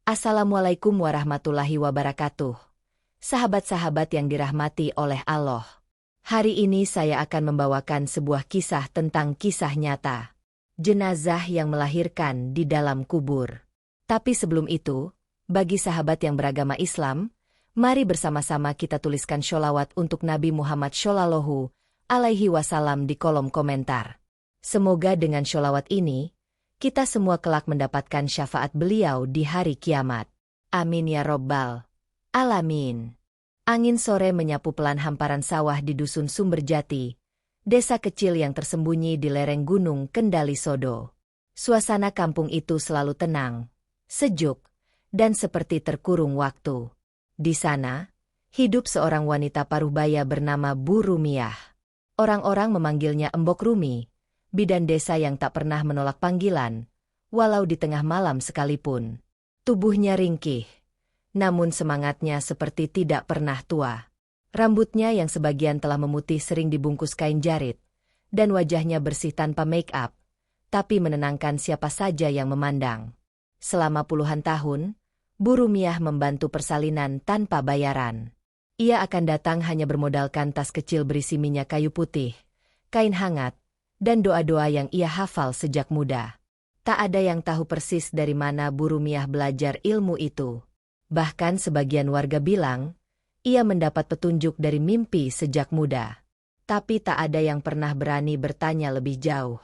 Assalamualaikum warahmatullahi wabarakatuh. Sahabat-sahabat yang dirahmati oleh Allah. Hari ini saya akan membawakan sebuah kisah tentang kisah nyata. Jenazah yang melahirkan di dalam kubur. Tapi sebelum itu, bagi sahabat yang beragama Islam, mari bersama-sama kita tuliskan sholawat untuk Nabi Muhammad Shallallahu Alaihi Wasallam di kolom komentar. Semoga dengan sholawat ini, kita semua kelak mendapatkan syafaat beliau di hari kiamat. Amin ya Robbal Alamin. Angin sore menyapu pelan hamparan sawah di Dusun Sumberjati, desa kecil yang tersembunyi di lereng Gunung Kendali Sodo. Suasana kampung itu selalu tenang, sejuk, dan seperti terkurung waktu. Di sana, hidup seorang wanita paruhbaya bernama Bu Rumiah. Orang-orang memanggilnya Embok Rumi, bidan desa yang tak pernah menolak panggilan, walau di tengah malam sekalipun. Tubuhnya ringkih, namun semangatnya seperti tidak pernah tua. Rambutnya yang sebagian telah memutih sering dibungkus kain jarit, dan wajahnya bersih tanpa make-up, tapi menenangkan siapa saja yang memandang. Selama puluhan tahun, Bu Rumiah membantu persalinan tanpa bayaran. Ia akan datang hanya bermodalkan tas kecil berisi minyak kayu putih, kain hangat, dan doa-doa yang ia hafal sejak muda. Tak ada yang tahu persis dari mana Bu Rumiah belajar ilmu itu. Bahkan sebagian warga bilang, ia mendapat petunjuk dari mimpi sejak muda. Tapi tak ada yang pernah berani bertanya lebih jauh.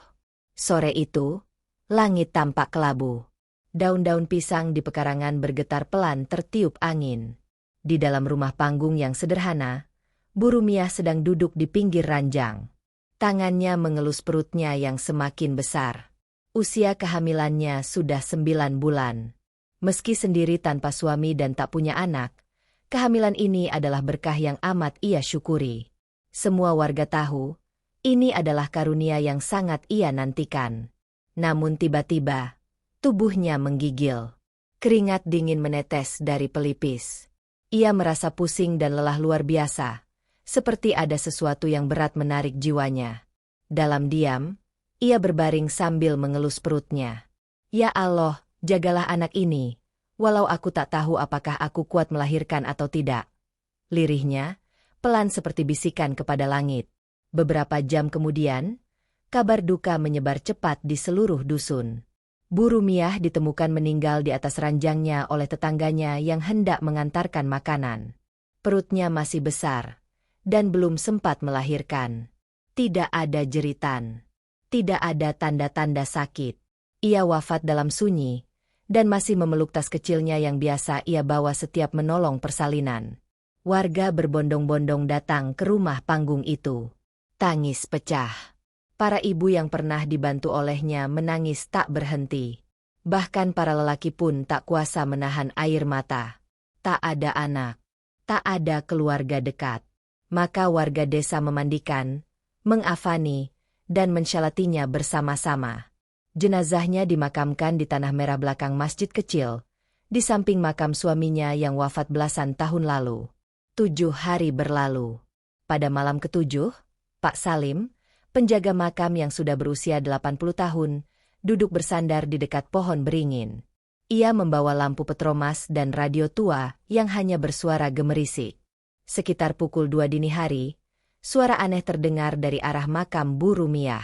Sore itu, langit tampak kelabu. Daun-daun pisang di pekarangan bergetar pelan tertiup angin. Di dalam rumah panggung yang sederhana, Bu Rumiah sedang duduk di pinggir ranjang. Tangannya mengelus perutnya yang semakin besar. Usia kehamilannya sudah 9 bulan. Meski sendiri tanpa suami dan tak punya anak, kehamilan ini adalah berkah yang amat ia syukuri. Semua warga tahu, ini adalah karunia yang sangat ia nantikan. Namun tiba-tiba, tubuhnya menggigil. Keringat dingin menetes dari pelipis. Ia merasa pusing dan lelah luar biasa. Seperti ada sesuatu yang berat menarik jiwanya. Dalam diam, ia berbaring sambil mengelus perutnya. Ya Allah, jagalah anak ini, walau aku tak tahu apakah aku kuat melahirkan atau tidak. Lirihnya, pelan seperti bisikan kepada langit. Beberapa jam kemudian, kabar duka menyebar cepat di seluruh dusun. Bu Rumiah ditemukan meninggal di atas ranjangnya oleh tetangganya yang hendak mengantarkan makanan. Perutnya masih besar dan belum sempat melahirkan. Tidak ada jeritan. Tidak ada tanda-tanda sakit. Ia wafat dalam sunyi, dan masih memeluk tas kecilnya yang biasa ia bawa setiap menolong persalinan. Warga berbondong-bondong datang ke rumah panggung itu. Tangis pecah. Para ibu yang pernah dibantu olehnya menangis tak berhenti. Bahkan para lelaki pun tak kuasa menahan air mata. Tak ada anak. Tak ada keluarga dekat. Maka warga desa memandikan, mengafani, dan mensyalatinya bersama-sama. Jenazahnya dimakamkan di tanah merah belakang masjid kecil, di samping makam suaminya yang wafat belasan tahun lalu. 7 hari berlalu. Pada malam ke-7, Pak Salim, penjaga makam yang sudah berusia 80 tahun, duduk bersandar di dekat pohon beringin. Ia membawa lampu petromas dan radio tua yang hanya bersuara gemerisik. Sekitar pukul 2 dini hari, suara aneh terdengar dari arah makam Bu Rumiah.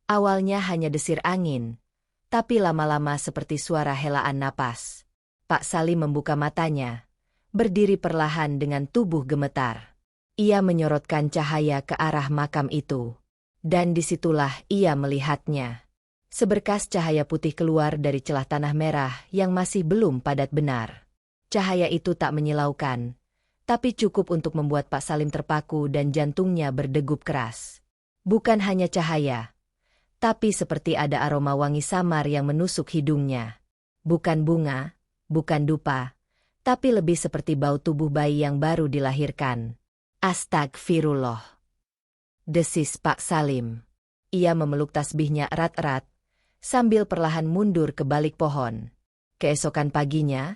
Awalnya hanya desir angin, tapi lama-lama seperti suara helaan napas. Pak Salim membuka matanya, berdiri perlahan dengan tubuh gemetar. Ia menyorotkan cahaya ke arah makam itu. Dan disitulah ia melihatnya. Seberkas cahaya putih keluar dari celah tanah merah yang masih belum padat benar. Cahaya itu tak menyilaukan, tapi cukup untuk membuat Pak Salim terpaku dan jantungnya berdegup keras. Bukan hanya cahaya, tapi seperti ada aroma wangi samar yang menusuk hidungnya. Bukan bunga, bukan dupa, tapi lebih seperti bau tubuh bayi yang baru dilahirkan. Astagfirullah, desis Pak Salim. Ia memeluk tasbihnya erat-erat, sambil perlahan mundur ke balik pohon. Keesokan paginya,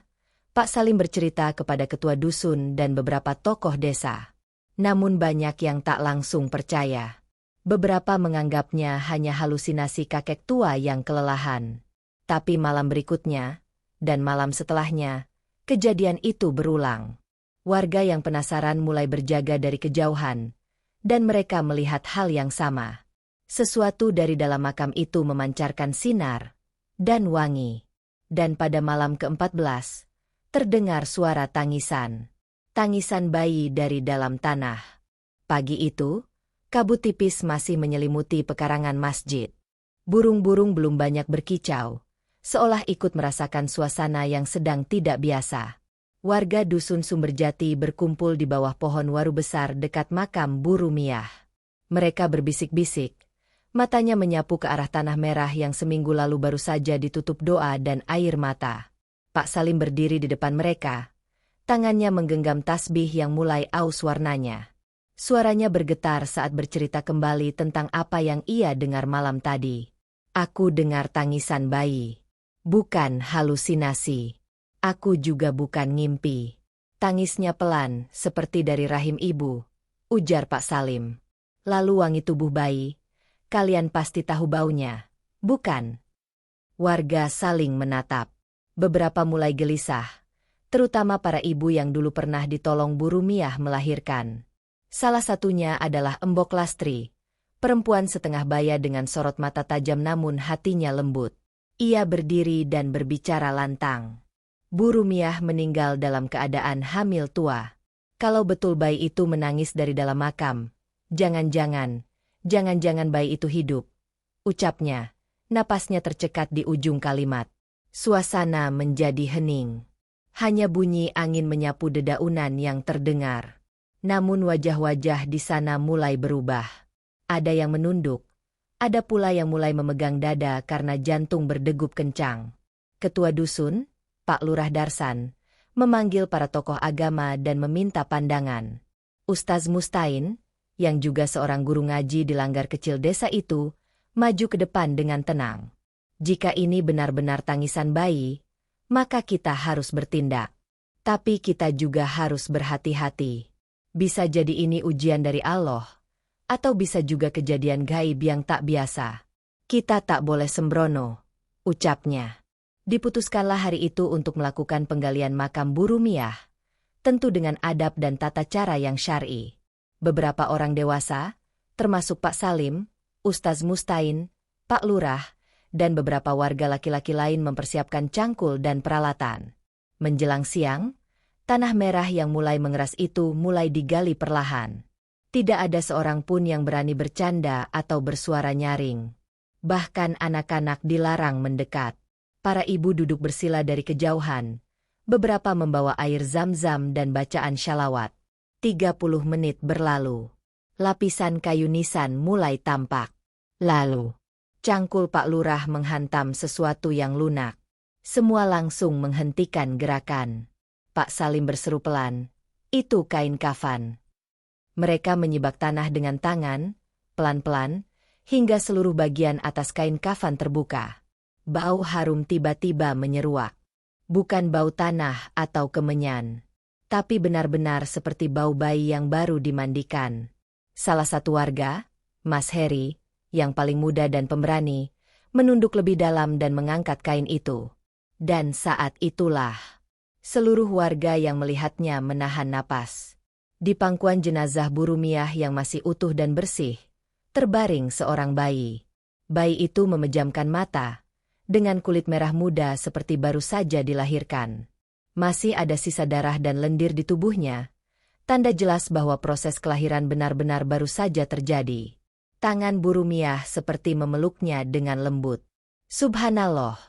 Pak Salim bercerita kepada ketua dusun dan beberapa tokoh desa. Namun banyak yang tak langsung percaya. Beberapa menganggapnya hanya halusinasi kakek tua yang kelelahan. Tapi malam berikutnya, dan malam setelahnya, kejadian itu berulang. Warga yang penasaran mulai berjaga dari kejauhan, dan mereka melihat hal yang sama. Sesuatu dari dalam makam itu memancarkan sinar dan wangi. Dan pada malam ke-14, terdengar suara tangisan. Tangisan bayi dari dalam tanah. Pagi itu, kabut tipis masih menyelimuti pekarangan masjid. Burung-burung belum banyak berkicau, seolah ikut merasakan suasana yang sedang tidak biasa. Warga dusun Sumberjati berkumpul di bawah pohon waru besar dekat makam Bu Rumiah. Mereka berbisik-bisik, matanya menyapu ke arah tanah merah yang seminggu lalu baru saja ditutup doa dan air mata. Pak Salim berdiri di depan mereka, tangannya menggenggam tasbih yang mulai aus warnanya. Suaranya bergetar saat bercerita kembali tentang apa yang ia dengar malam tadi. Aku dengar tangisan bayi. Bukan halusinasi. Aku juga bukan ngimpi. Tangisnya pelan, seperti dari rahim ibu, ujar Pak Salim. Lalu wangi tubuh bayi. Kalian pasti tahu baunya, bukan? Warga saling menatap. Beberapa mulai gelisah, terutama para ibu yang dulu pernah ditolong Bu Rumiah melahirkan. Salah satunya adalah Embok Lastri, perempuan setengah baya dengan sorot mata tajam namun hatinya lembut. Ia berdiri dan berbicara lantang. Bu Rumiah meninggal dalam keadaan hamil tua. Kalau betul bayi itu menangis dari dalam makam, jangan-jangan bayi itu hidup, ucapnya. Napasnya tercekat di ujung kalimat. Suasana menjadi hening. Hanya bunyi angin menyapu dedaunan yang terdengar. Namun wajah-wajah di sana mulai berubah. Ada yang menunduk, ada pula yang mulai memegang dada karena jantung berdegup kencang. Ketua dusun, Pak Lurah Darsan, memanggil para tokoh agama dan meminta pandangan. Ustaz Mustain, yang juga seorang guru ngaji di langgar kecil desa itu, maju ke depan dengan tenang. Jika ini benar-benar tangisan bayi, maka kita harus bertindak. Tapi kita juga harus berhati-hati. Bisa jadi ini ujian dari Allah, atau bisa juga kejadian gaib yang tak biasa. Kita tak boleh sembrono, ucapnya. Diputuskanlah hari itu untuk melakukan penggalian makam Bu Rumiah, tentu dengan adab dan tata cara yang syar'i. Beberapa orang dewasa, termasuk Pak Salim, Ustaz Mustain, Pak Lurah, dan beberapa warga laki-laki lain mempersiapkan cangkul dan peralatan. Menjelang siang, tanah merah yang mulai mengeras itu mulai digali perlahan. Tidak ada seorang pun yang berani bercanda atau bersuara nyaring. Bahkan anak-anak dilarang mendekat. Para ibu duduk bersila dari kejauhan. Beberapa membawa air zam-zam dan bacaan syalawat. 30 menit berlalu. Lapisan kayu nisan mulai tampak. Lalu, cangkul Pak Lurah menghantam sesuatu yang lunak. Semua langsung menghentikan gerakan. Pak Salim berseru pelan, "Itu kain kafan." Mereka menyibak tanah dengan tangan, pelan-pelan, hingga seluruh bagian atas kain kafan terbuka. Bau harum tiba-tiba menyeruak. Bukan bau tanah atau kemenyan, tapi benar-benar seperti bau bayi yang baru dimandikan. Salah satu warga, Mas Heri, yang paling muda dan pemberani, menunduk lebih dalam dan mengangkat kain itu. Dan saat itulah, seluruh warga yang melihatnya menahan napas. Di pangkuan jenazah Bu Rumiah yang masih utuh dan bersih, terbaring seorang bayi. Bayi itu memejamkan mata, dengan kulit merah muda seperti baru saja dilahirkan. Masih ada sisa darah dan lendir di tubuhnya, tanda jelas bahwa proses kelahiran benar-benar baru saja terjadi. Tangan Bu Rumiah seperti memeluknya dengan lembut. "Subhanallah,"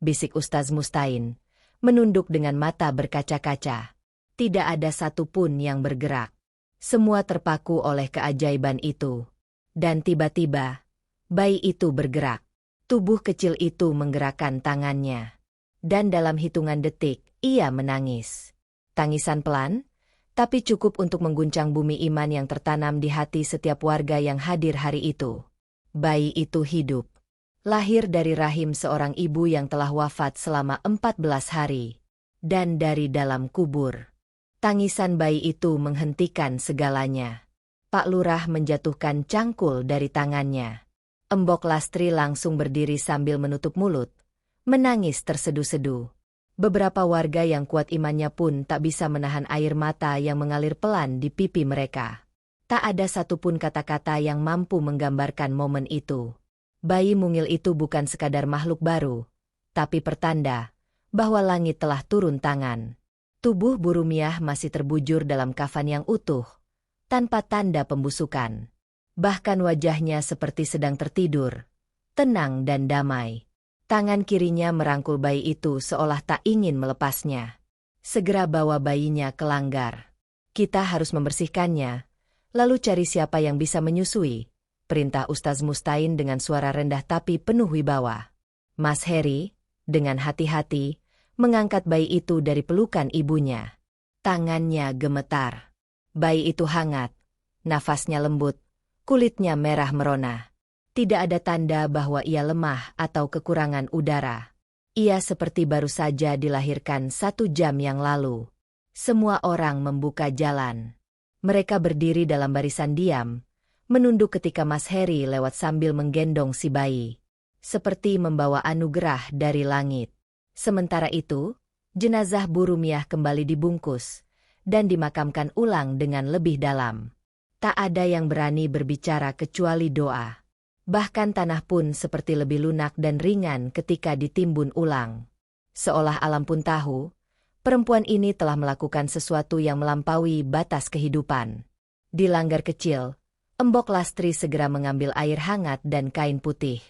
bisik Ustaz Mustain, menunduk dengan mata berkaca-kaca. Tidak ada satupun yang bergerak. Semua terpaku oleh keajaiban itu. Dan tiba-tiba, bayi itu bergerak. Tubuh kecil itu menggerakkan tangannya. Dan dalam hitungan detik, ia menangis. Tangisan pelan, tapi cukup untuk mengguncang bumi iman yang tertanam di hati setiap warga yang hadir hari itu. Bayi itu hidup. Lahir dari rahim seorang ibu yang telah wafat selama 14 hari. Dan dari dalam kubur. Tangisan bayi itu menghentikan segalanya. Pak Lurah menjatuhkan cangkul dari tangannya. Embok Lastri langsung berdiri sambil menutup mulut, menangis tersedu-sedu. Beberapa warga yang kuat imannya pun tak bisa menahan air mata yang mengalir pelan di pipi mereka. Tak ada satupun kata-kata yang mampu menggambarkan momen itu. Bayi mungil itu bukan sekadar makhluk baru, tapi pertanda bahwa langit telah turun tangan. Tubuh Burumiah masih terbujur dalam kafan yang utuh, tanpa tanda pembusukan. Bahkan wajahnya seperti sedang tertidur, tenang dan damai. Tangan kirinya merangkul bayi itu seolah tak ingin melepasnya. Segera bawa bayinya ke langgar. Kita harus membersihkannya, lalu cari siapa yang bisa menyusui, perintah Ustaz Mustain dengan suara rendah tapi penuh wibawa. Mas Heri, dengan hati-hati, mengangkat bayi itu dari pelukan ibunya. Tangannya gemetar. Bayi itu hangat, nafasnya lembut, kulitnya merah merona. Tidak ada tanda bahwa ia lemah atau kekurangan udara. Ia seperti baru saja dilahirkan 1 jam yang lalu. Semua orang membuka jalan. Mereka berdiri dalam barisan diam, menunduk ketika Mas Heri lewat sambil menggendong si bayi. Seperti membawa anugerah dari langit. Sementara itu, jenazah Burumiah kembali dibungkus dan dimakamkan ulang dengan lebih dalam. Tak ada yang berani berbicara kecuali doa. Bahkan tanah pun seperti lebih lunak dan ringan ketika ditimbun ulang. Seolah alam pun tahu, perempuan ini telah melakukan sesuatu yang melampaui batas kehidupan. Di langgar kecil, Embok Lastri segera mengambil air hangat dan kain putih.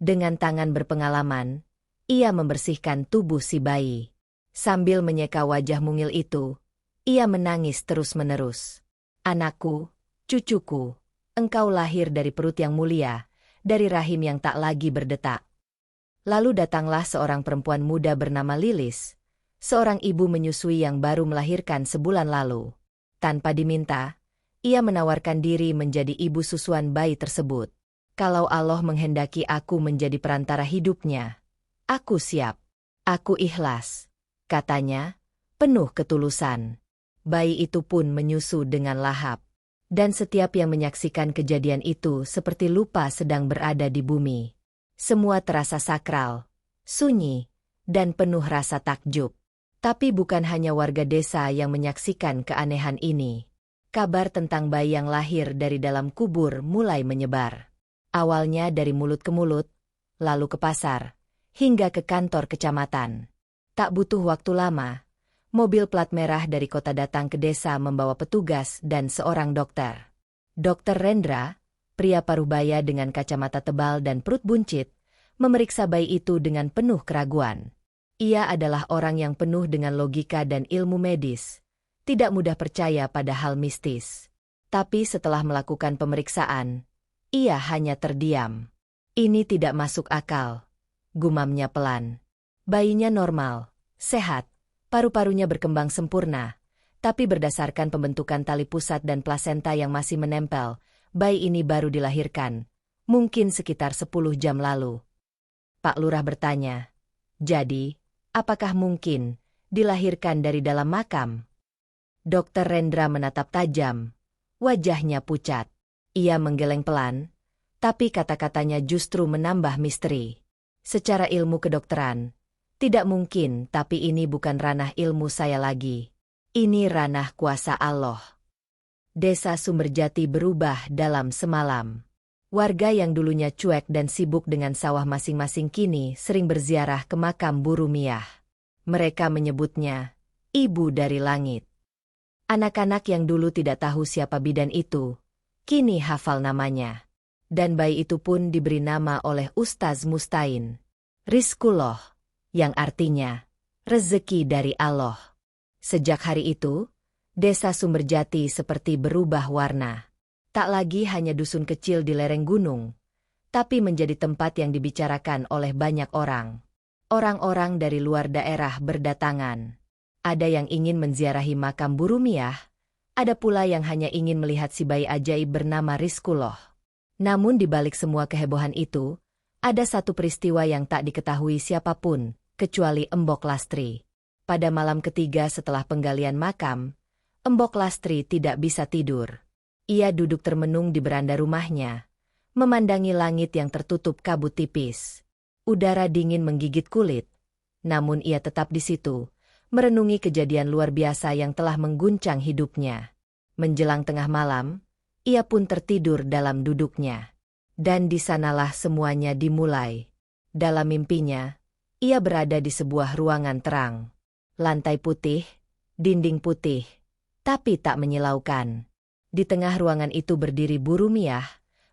Dengan tangan berpengalaman, ia membersihkan tubuh si bayi. Sambil menyeka wajah mungil itu, ia menangis terus-menerus. Anakku, cucuku, engkau lahir dari perut yang mulia, dari rahim yang tak lagi berdetak. Lalu datanglah seorang perempuan muda bernama Lilis, seorang ibu menyusui yang baru melahirkan sebulan lalu. Tanpa diminta, ia menawarkan diri menjadi ibu susuan bayi tersebut. Kalau Allah menghendaki aku menjadi perantara hidupnya, aku siap. Aku ikhlas, katanya, penuh ketulusan. Bayi itu pun menyusu dengan lahap. Dan setiap yang menyaksikan kejadian itu seperti lupa sedang berada di bumi. Semua terasa sakral, sunyi, dan penuh rasa takjub. Tapi bukan hanya warga desa yang menyaksikan keanehan ini. Kabar tentang bayi yang lahir dari dalam kubur mulai menyebar. Awalnya dari mulut ke mulut, lalu ke pasar, hingga ke kantor kecamatan. Tak butuh waktu lama, mobil plat merah dari kota datang ke desa membawa petugas dan seorang dokter. Dokter Rendra, pria parubaya dengan kacamata tebal dan perut buncit, memeriksa bayi itu dengan penuh keraguan. Ia adalah orang yang penuh dengan logika dan ilmu medis, tidak mudah percaya pada hal mistis. Tapi setelah melakukan pemeriksaan, ia hanya terdiam. Ini tidak masuk akal, gumamnya pelan. Bayinya normal, sehat. Paru-parunya berkembang sempurna, tapi berdasarkan pembentukan tali pusat dan plasenta yang masih menempel, bayi ini baru dilahirkan, mungkin sekitar 10 jam lalu. Pak Lurah bertanya, jadi, apakah mungkin dilahirkan dari dalam makam? Dokter Rendra menatap tajam, wajahnya pucat. Ia menggeleng pelan, tapi kata-katanya justru menambah misteri. Secara ilmu kedokteran, tidak mungkin, tapi ini bukan ranah ilmu saya lagi. Ini ranah kuasa Allah. Desa Sumberjati berubah dalam semalam. Warga yang dulunya cuek dan sibuk dengan sawah masing-masing kini sering berziarah ke makam Burumiah. Mereka menyebutnya Ibu dari Langit. Anak-anak yang dulu tidak tahu siapa bidan itu, kini hafal namanya. Dan bayi itu pun diberi nama oleh Ustaz Mustain, Rizkullah, yang artinya, rezeki dari Allah. Sejak hari itu, desa Sumberjati seperti berubah warna. Tak lagi hanya dusun kecil di lereng gunung, tapi menjadi tempat yang dibicarakan oleh banyak orang. Orang-orang dari luar daerah berdatangan. Ada yang ingin menziarahi makam Burumiah, ada pula yang hanya ingin melihat si bayi ajaib bernama Rizkullah. Namun di balik semua kehebohan itu, ada satu peristiwa yang tak diketahui siapapun, kecuali Embok Lastri. Pada malam ketiga setelah penggalian makam, Embok Lastri tidak bisa tidur. Ia duduk termenung di beranda rumahnya, memandangi langit yang tertutup kabut tipis. Udara dingin menggigit kulit, Namun ia tetap di situ, merenungi kejadian luar biasa yang telah mengguncang hidupnya. Menjelang tengah malam, ia pun tertidur dalam duduknya. Dan di sanalah semuanya dimulai. Dalam mimpinya, ia berada di sebuah ruangan terang. Lantai putih, dinding putih, tapi tak menyilaukan. Di tengah ruangan itu berdiri Burumiah,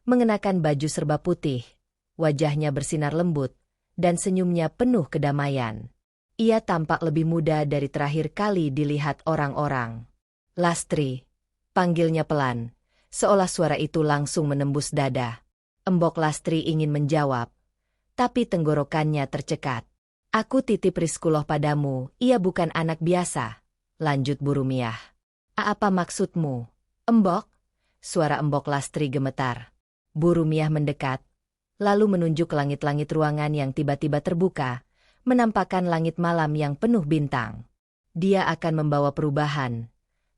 mengenakan baju serba putih. Wajahnya bersinar lembut, dan senyumnya penuh kedamaian. Ia tampak lebih muda dari terakhir kali dilihat orang-orang. "Lastri," panggilnya pelan, seolah suara itu langsung menembus dada. Embok Lastri ingin menjawab, tapi tenggorokannya tercekat. "Aku titip Riskuloh padamu, ia bukan anak biasa," lanjut Burumiah. "Apa maksudmu, Embok?" Suara Embok Lastri gemetar. Burumiah mendekat, lalu menunjuk langit-langit ruangan yang tiba-tiba terbuka, menampakkan langit malam yang penuh bintang. "Dia akan membawa perubahan,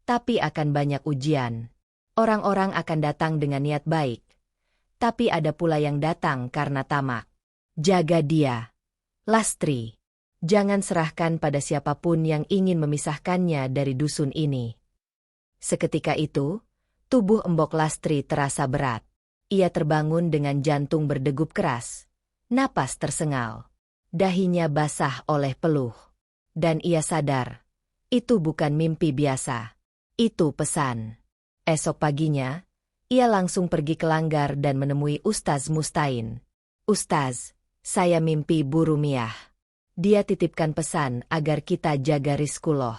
tapi akan banyak ujian. Orang-orang akan datang dengan niat baik, tapi ada pula yang datang karena tamak. Jaga dia, Lastri. Jangan serahkan pada siapapun yang ingin memisahkannya dari dusun ini." Seketika itu, tubuh Embok Lastri terasa berat. Ia terbangun dengan jantung berdegup keras, napas tersengal. Dahinya basah oleh peluh. Dan ia sadar, itu bukan mimpi biasa. Itu pesan. Esok paginya, ia langsung pergi ke langgar dan menemui Ustaz Mustain. "Ustaz, saya mimpi Burumiah. Dia titipkan pesan agar kita jaga Riskuloh.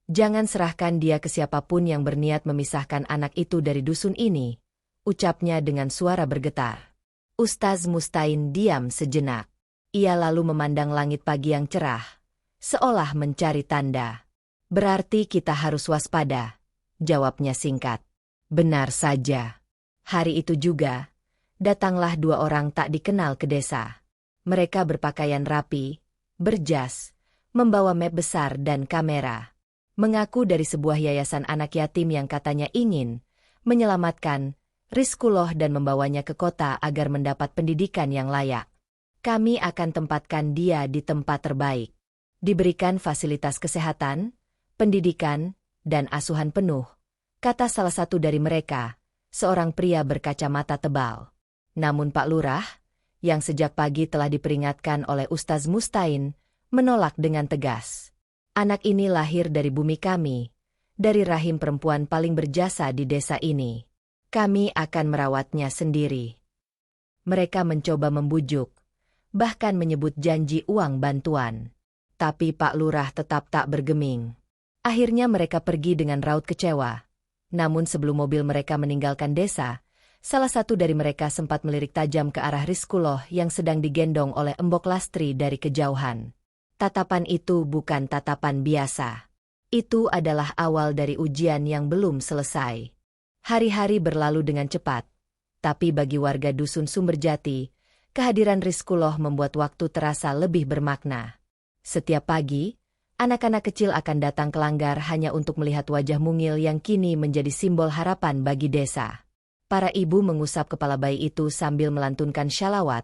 Jangan serahkan dia ke siapapun yang berniat memisahkan anak itu dari dusun ini," ucapnya dengan suara bergetar. Ustaz Mustain diam sejenak. Ia lalu memandang langit pagi yang cerah, seolah mencari tanda. "Berarti kita harus waspada," jawabnya singkat. Benar saja. Hari itu juga, datanglah dua orang tak dikenal ke desa. Mereka berpakaian rapi, berjas, membawa map besar dan kamera. Mengaku dari sebuah yayasan anak yatim yang katanya ingin menyelamatkan Riskuloh dan membawanya ke kota agar mendapat pendidikan yang layak. "Kami akan tempatkan dia di tempat terbaik. Diberikan fasilitas kesehatan, pendidikan, dan asuhan penuh," kata salah satu dari mereka, seorang pria berkacamata tebal. Namun Pak Lurah, yang sejak pagi telah diperingatkan oleh Ustaz Mustain, menolak dengan tegas. "Anak ini lahir dari bumi kami, dari rahim perempuan paling berjasa di desa ini. Kami akan merawatnya sendiri." Mereka mencoba membujuk, bahkan menyebut janji uang bantuan. Tapi Pak Lurah tetap tak bergeming. Akhirnya mereka pergi dengan raut kecewa. Namun sebelum mobil mereka meninggalkan desa, salah satu dari mereka sempat melirik tajam ke arah Riskuloh yang sedang digendong oleh Embok Lastri dari kejauhan. Tatapan itu bukan tatapan biasa. Itu adalah awal dari ujian yang belum selesai. Hari-hari berlalu dengan cepat, tapi bagi warga dusun Sumberjati, kehadiran Riskuloh membuat waktu terasa lebih bermakna. Setiap pagi, anak-anak kecil akan datang ke langgar hanya untuk melihat wajah mungil yang kini menjadi simbol harapan bagi desa. Para ibu mengusap kepala bayi itu sambil melantunkan syalawat,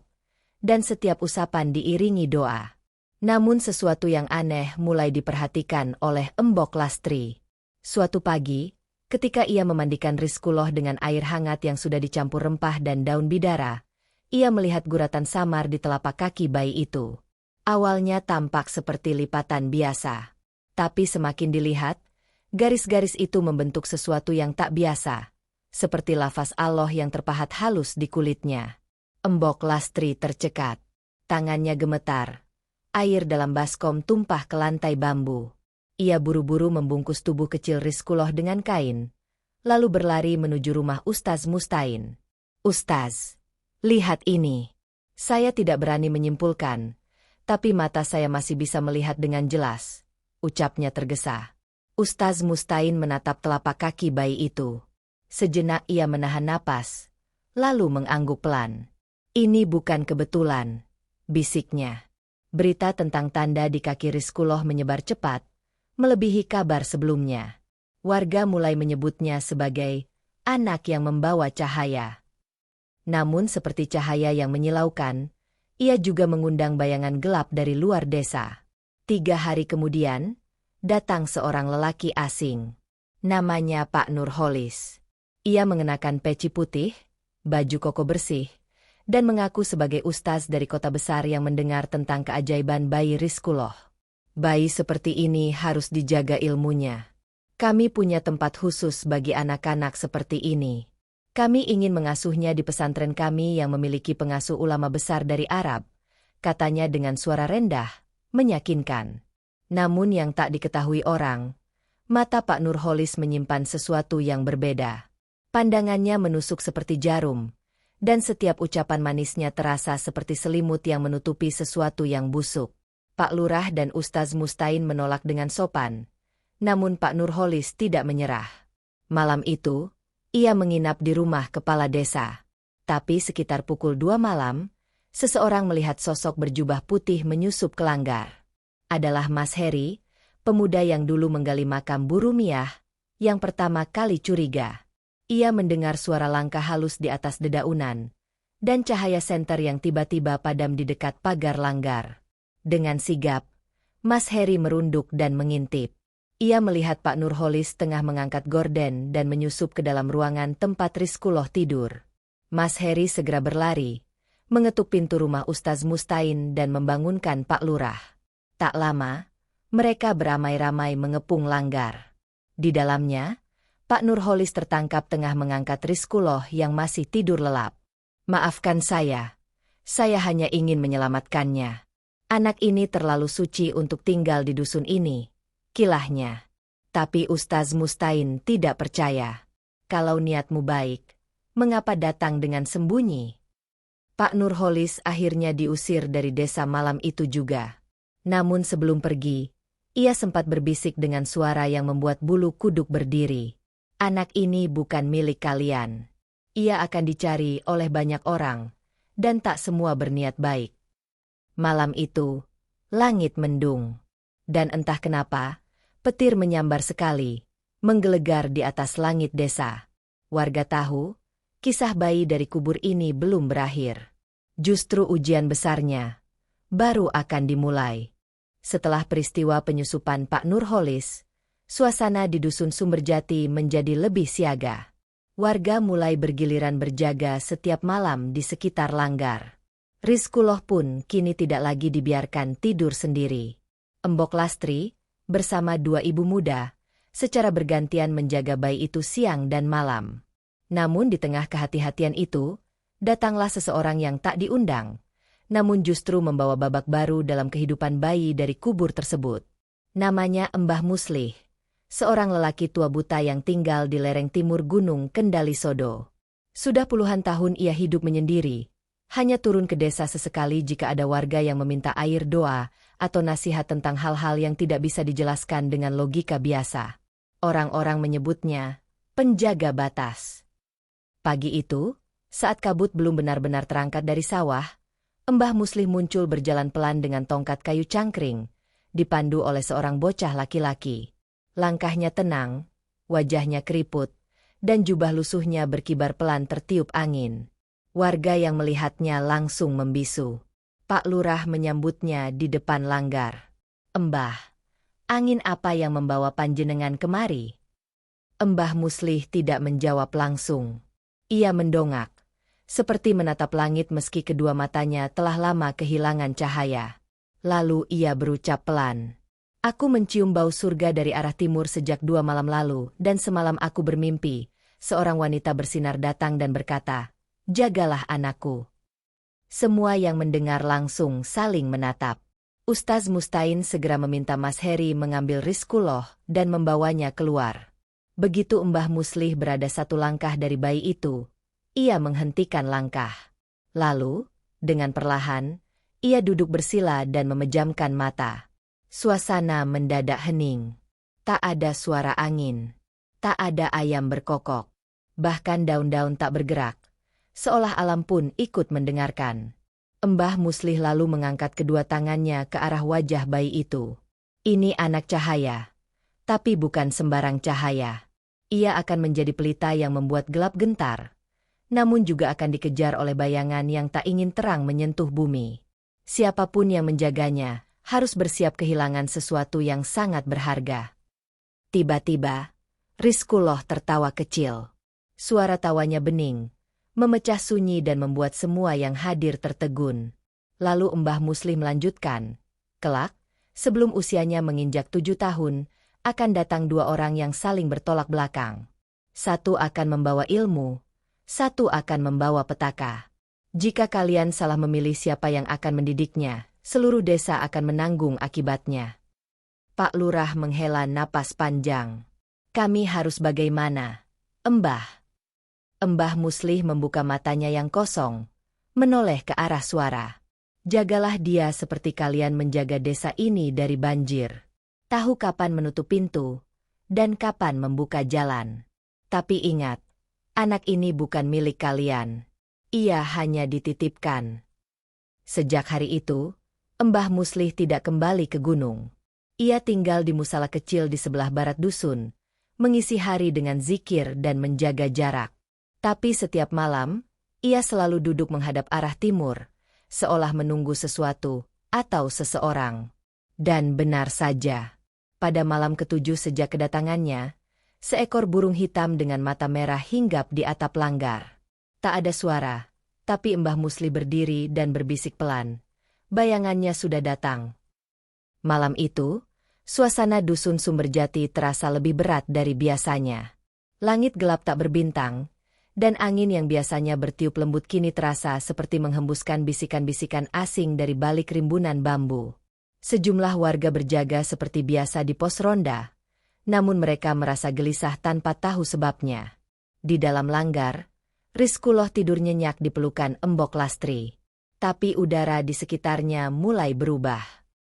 dan setiap usapan diiringi doa. Namun sesuatu yang aneh mulai diperhatikan oleh Embok Lastri. Suatu pagi, ketika ia memandikan Riskuloh dengan air hangat yang sudah dicampur rempah dan daun bidara, ia melihat guratan samar di telapak kaki bayi itu. Awalnya tampak seperti lipatan biasa. Tapi semakin dilihat, garis-garis itu membentuk sesuatu yang tak biasa, seperti lafaz Allah yang terpahat halus di kulitnya. Embok Lastri tercekat. Tangannya gemetar. Air dalam baskom tumpah ke lantai bambu. Ia buru-buru membungkus tubuh kecil Riskuloh dengan kain, lalu berlari menuju rumah Ustaz Mustain. "Ustaz, lihat ini." "Saya tidak berani menyimpulkan, tapi mata saya masih bisa melihat dengan jelas," ucapnya tergesa. Ustaz Mustain menatap telapak kaki bayi itu. Sejenak ia menahan napas, lalu mengangguk pelan. "Ini bukan kebetulan," bisiknya. Berita tentang tanda di kaki Riskuloh menyebar cepat, melebihi kabar sebelumnya. Warga mulai menyebutnya sebagai anak yang membawa cahaya. Namun seperti cahaya yang menyilaukan, ia juga mengundang bayangan gelap dari luar desa. 3 hari kemudian, datang seorang lelaki asing. Namanya Pak Nurholis. Ia mengenakan peci putih, baju koko bersih, dan mengaku sebagai ustaz dari kota besar yang mendengar tentang keajaiban bayi Rizkullah. Bayi seperti ini harus dijaga ilmunya. Kami punya tempat khusus bagi anak-anak seperti ini. Kami ingin mengasuhnya di pesantren kami yang memiliki pengasuh ulama besar dari Arab, katanya dengan suara rendah, meyakinkan. Namun yang tak diketahui orang, mata Pak Nurholis menyimpan sesuatu yang berbeda. Pandangannya menusuk seperti jarum, dan setiap ucapan manisnya terasa seperti selimut yang menutupi sesuatu yang busuk. Pak Lurah dan Ustaz Mustain menolak dengan sopan, namun Pak Nurholis tidak menyerah. Malam itu, ia menginap di rumah kepala desa. Tapi sekitar pukul 2 malam, seseorang melihat sosok berjubah putih menyusup ke langgar. Adalah Mas Heri, pemuda yang dulu menggali makam Bu Rumiah, yang pertama kali curiga. Ia mendengar suara langkah halus di atas dedaunan, dan cahaya senter yang tiba-tiba padam di dekat pagar langgar. Dengan sigap, Mas Heri merunduk dan mengintip. Ia melihat Pak Nurholis tengah mengangkat gorden dan menyusup ke dalam ruangan tempat Rizkullah tidur. Mas Heri segera berlari, mengetuk pintu rumah Ustaz Mustain dan membangunkan Pak Lurah. Tak lama, mereka beramai-ramai mengepung langgar. Di dalamnya, Pak Nurholis tertangkap tengah mengangkat Rizkullah yang masih tidur lelap. Maafkan saya hanya ingin menyelamatkannya. Anak ini terlalu suci untuk tinggal di dusun ini, kilahnya. Tapi Ustaz Mustain tidak percaya. Kalau niatmu baik, mengapa datang dengan sembunyi? Pak Nurholis akhirnya diusir dari desa malam itu juga. Namun sebelum pergi, ia sempat berbisik dengan suara yang membuat bulu kuduk berdiri. Anak ini bukan milik kalian. Ia akan dicari oleh banyak orang, dan tak semua berniat baik. Malam itu, langit mendung. Dan entah kenapa, petir menyambar sekali, menggelegar di atas langit desa. Warga tahu, kisah bayi dari kubur ini belum berakhir. Justru ujian besarnya baru akan dimulai. Setelah peristiwa penyusupan Pak Nurholis, suasana di dusun Sumberjati menjadi lebih siaga. Warga mulai bergiliran berjaga setiap malam di sekitar langgar. Rizkullah pun kini tidak lagi dibiarkan tidur sendiri. Embok Lastri, bersama 2 ibu muda, secara bergantian menjaga bayi itu siang dan malam. Namun di tengah kehati-hatian itu, datanglah seseorang yang tak diundang, namun justru membawa babak baru dalam kehidupan bayi dari kubur tersebut. Namanya Mbah Muslih, seorang lelaki tua buta yang tinggal di lereng timur Gunung Kendali Sodo. Sudah puluhan tahun ia hidup menyendiri, hanya turun ke desa sesekali jika ada warga yang meminta air doa atau nasihat tentang hal-hal yang tidak bisa dijelaskan dengan logika biasa. Orang-orang menyebutnya penjaga batas. Pagi itu, saat kabut belum benar-benar terangkat dari sawah, Mbah Muslih muncul berjalan pelan dengan tongkat kayu cangkring, dipandu oleh seorang bocah laki-laki. Langkahnya tenang, wajahnya keriput, dan jubah lusuhnya berkibar pelan tertiup angin. Warga yang melihatnya langsung membisu. Pak Lurah menyambutnya di depan langgar. Mbah, angin apa yang membawa panjenengan kemari? Mbah Muslih tidak menjawab langsung. Ia mendongak, seperti menatap langit meski kedua matanya telah lama kehilangan cahaya. Lalu ia berucap pelan. Aku mencium bau surga dari arah timur sejak 2 malam lalu dan semalam aku bermimpi. Seorang wanita bersinar datang dan berkata, jagalah anakku. Semua yang mendengar langsung saling menatap. Ustaz Mustain segera meminta Mas Heri mengambil Rizkullah dan membawanya keluar. Begitu Mbah Muslih berada 1 langkah dari bayi itu, ia menghentikan langkah. Lalu, dengan perlahan, ia duduk bersila dan memejamkan mata. Suasana mendadak hening. Tak ada suara angin. Tak ada ayam berkokok. Bahkan daun-daun tak bergerak. Seolah alam pun ikut mendengarkan. Mbah Muslih lalu mengangkat kedua tangannya ke arah wajah bayi itu. Ini anak cahaya. Tapi bukan sembarang cahaya. Ia akan menjadi pelita yang membuat gelap gentar. Namun juga akan dikejar oleh bayangan yang tak ingin terang menyentuh bumi. Siapapun yang menjaganya harus bersiap kehilangan sesuatu yang sangat berharga. Tiba-tiba, Rizkullah tertawa kecil. Suara tawanya bening, memecah sunyi dan membuat semua yang hadir tertegun. Lalu Mbah Muslih melanjutkan, kelak, sebelum usianya menginjak 7 tahun, akan datang 2 orang yang saling bertolak belakang. Satu akan membawa ilmu, satu akan membawa petaka. Jika kalian salah memilih siapa yang akan mendidiknya, seluruh desa akan menanggung akibatnya. Pak Lurah menghela napas panjang. Kami harus bagaimana, Mbah? Mbah Muslih membuka matanya yang kosong, menoleh ke arah suara. Jagalah dia seperti kalian menjaga desa ini dari banjir. Tahu kapan menutup pintu, dan kapan membuka jalan. Tapi ingat, anak ini bukan milik kalian. Ia hanya dititipkan. Sejak hari itu, Mbah Muslih tidak kembali ke gunung. Ia tinggal di musala kecil di sebelah barat dusun, mengisi hari dengan zikir dan menjaga jarak. Tapi setiap malam, ia selalu duduk menghadap arah timur, seolah menunggu sesuatu atau seseorang. Dan benar saja, pada malam ke-7 sejak kedatangannya, seekor burung hitam dengan mata merah hinggap di atap langgar. Tak ada suara, tapi Mbah Muslih berdiri dan berbisik pelan. Bayangannya sudah datang. Malam itu, suasana dusun Sumberjati terasa lebih berat dari biasanya. Langit gelap tak berbintang, dan angin yang biasanya bertiup lembut kini terasa seperti menghembuskan bisikan-bisikan asing dari balik rimbunan bambu. Sejumlah warga berjaga seperti biasa di pos ronda, namun mereka merasa gelisah tanpa tahu sebabnya. Di dalam langgar, Rizkullah tidur nyenyak di pelukan Embok Lastri. Tapi udara di sekitarnya mulai berubah.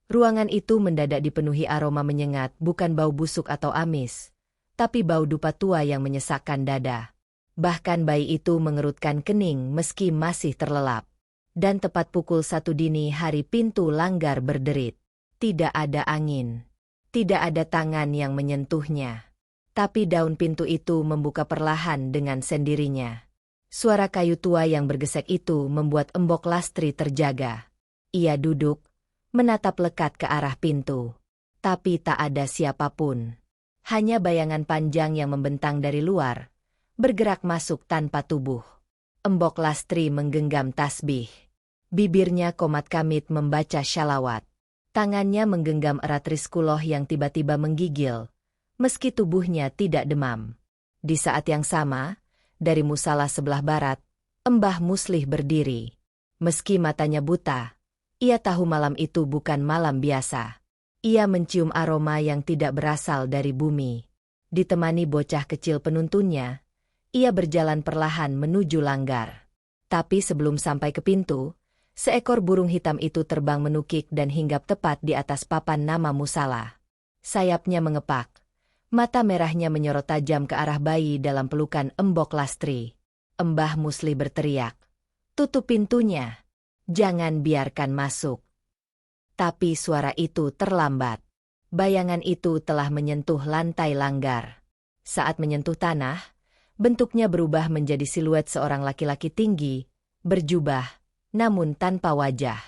Ruangan itu mendadak dipenuhi aroma menyengat, bukan bau busuk atau amis, tapi bau dupa tua yang menyesakkan dada. Bahkan bayi itu mengerutkan kening meski masih terlelap. Dan tepat pukul 1 dini hari pintu langgar berderit. Tidak ada angin. Tidak ada tangan yang menyentuhnya. Tapi daun pintu itu membuka perlahan dengan sendirinya. Suara kayu tua yang bergesek itu membuat Embok Lastri terjaga. Ia duduk, menatap lekat ke arah pintu. Tapi tak ada siapapun. Hanya bayangan panjang yang membentang dari luar, bergerak masuk tanpa tubuh. Embok Lastri menggenggam tasbih. Bibirnya komat kamit membaca syalawat. Tangannya menggenggam erat Rizkullah yang tiba-tiba menggigil, meski tubuhnya tidak demam. Di saat yang sama, dari musala sebelah barat, Mbah Muslih berdiri. Meski matanya buta, ia tahu malam itu bukan malam biasa. Ia mencium aroma yang tidak berasal dari bumi. Ditemani bocah kecil penuntunnya, ia berjalan perlahan menuju langgar. Tapi sebelum sampai ke pintu, seekor burung hitam itu terbang menukik dan hinggap tepat di atas papan nama musala. Sayapnya mengepak, mata merahnya menyorot tajam ke arah bayi dalam pelukan Embok Lastri. Mbah Muslih berteriak, "Tutup pintunya! Jangan biarkan masuk." Tapi suara itu terlambat. Bayangan itu telah menyentuh lantai langgar. Saat menyentuh tanah, bentuknya berubah menjadi siluet seorang laki-laki tinggi, berjubah, namun tanpa wajah.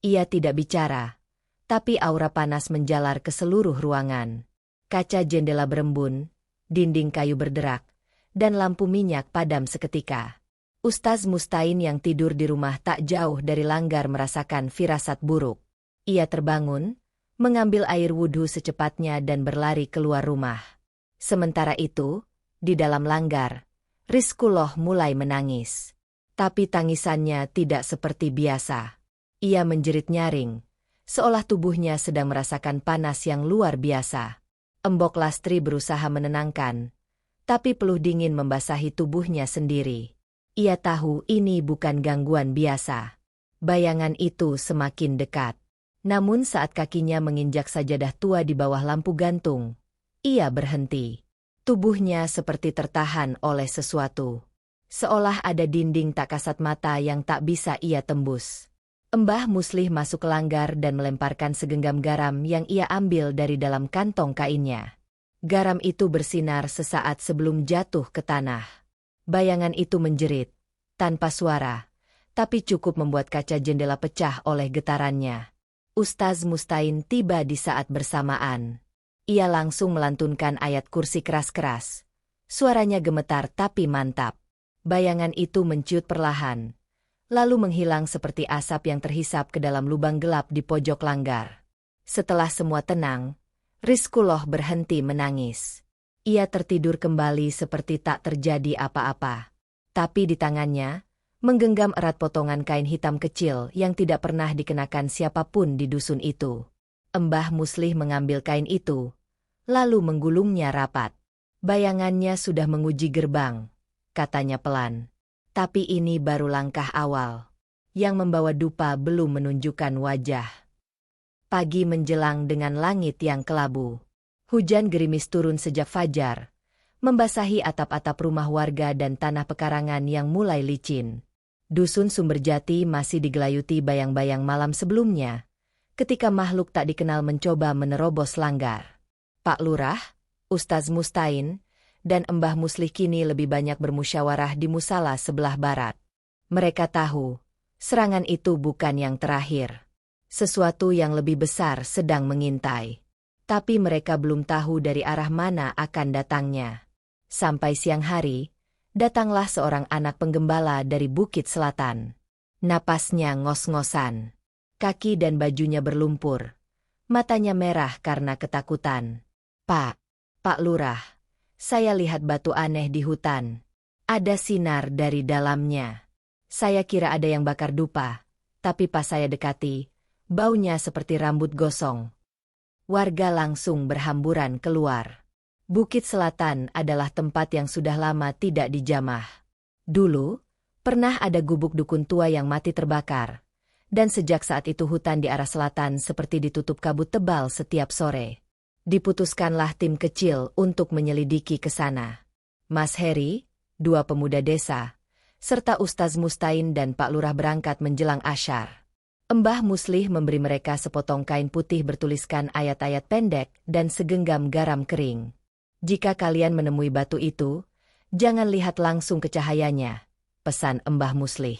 Ia tidak bicara, tapi aura panas menjalar ke seluruh ruangan. Kaca jendela berembun, dinding kayu berderak, dan lampu minyak padam seketika. Ustaz Mustain yang tidur di rumah tak jauh dari langgar merasakan firasat buruk. Ia terbangun, mengambil air wudhu secepatnya dan berlari keluar rumah. Sementara itu, di dalam langgar, Rizkullah mulai menangis. Tapi tangisannya tidak seperti biasa. Ia menjerit nyaring, seolah tubuhnya sedang merasakan panas yang luar biasa. Embok Lastri berusaha menenangkan, tapi peluh dingin membasahi tubuhnya sendiri. Ia tahu ini bukan gangguan biasa. Bayangan itu semakin dekat. Namun saat kakinya menginjak sajadah tua di bawah lampu gantung, ia berhenti. Tubuhnya seperti tertahan oleh sesuatu. Seolah ada dinding tak kasat mata yang tak bisa ia tembus. Mbah Muslih masuk ke langgar dan melemparkan segenggam garam yang ia ambil dari dalam kantong kainnya. Garam itu bersinar sesaat sebelum jatuh ke tanah. Bayangan itu menjerit, tanpa suara, tapi cukup membuat kaca jendela pecah oleh getarannya. Ustaz Mustain tiba di saat bersamaan. Ia langsung melantunkan ayat kursi keras-keras. Suaranya gemetar tapi mantap. Bayangan itu mencuat perlahan, lalu menghilang seperti asap yang terhisap ke dalam lubang gelap di pojok langgar. Setelah semua tenang, Rizkullah berhenti menangis. Ia tertidur kembali seperti tak terjadi apa-apa. Tapi di tangannya, menggenggam erat potongan kain hitam kecil yang tidak pernah dikenakan siapapun di dusun itu. Mbah Muslih mengambil kain itu, lalu menggulungnya rapat. Bayangannya sudah menguji gerbang, katanya pelan. Tapi ini baru langkah awal. Yang membawa dupa belum menunjukkan wajah. Pagi menjelang dengan langit yang kelabu. Hujan gerimis turun sejak fajar, membasahi atap-atap rumah warga dan tanah pekarangan yang mulai licin. Dusun Sumberjati masih digelayuti bayang-bayang malam sebelumnya, ketika makhluk tak dikenal mencoba menerobos langgar. Pak Lurah, Ustaz Mustain, dan Mbah Muslih kini lebih banyak bermusyawarah di musala sebelah barat. Mereka tahu, serangan itu bukan yang terakhir. Sesuatu yang lebih besar sedang mengintai. Tapi mereka belum tahu dari arah mana akan datangnya. Sampai siang hari, datanglah seorang anak penggembala dari Bukit Selatan. Napasnya ngos-ngosan. Kaki dan bajunya berlumpur. Matanya merah karena ketakutan. Pak Lurah, saya lihat batu aneh di hutan. Ada sinar dari dalamnya. Saya kira ada yang bakar dupa, tapi pas saya dekati, baunya seperti rambut gosong. Warga langsung berhamburan keluar. Bukit Selatan adalah tempat yang sudah lama tidak dijamah. Dulu, pernah ada gubuk dukun tua yang mati terbakar, dan sejak saat itu hutan di arah selatan seperti ditutup kabut tebal setiap sore. Diputuskanlah tim kecil untuk menyelidiki ke sana. Mas Heri, 2 pemuda desa, serta Ustaz Mustain dan Pak Lurah berangkat menjelang asyar. Mbah Muslih memberi mereka sepotong kain putih bertuliskan ayat-ayat pendek dan segenggam garam kering. Jika kalian menemui batu itu, jangan lihat langsung ke cahayanya, pesan Mbah Muslih.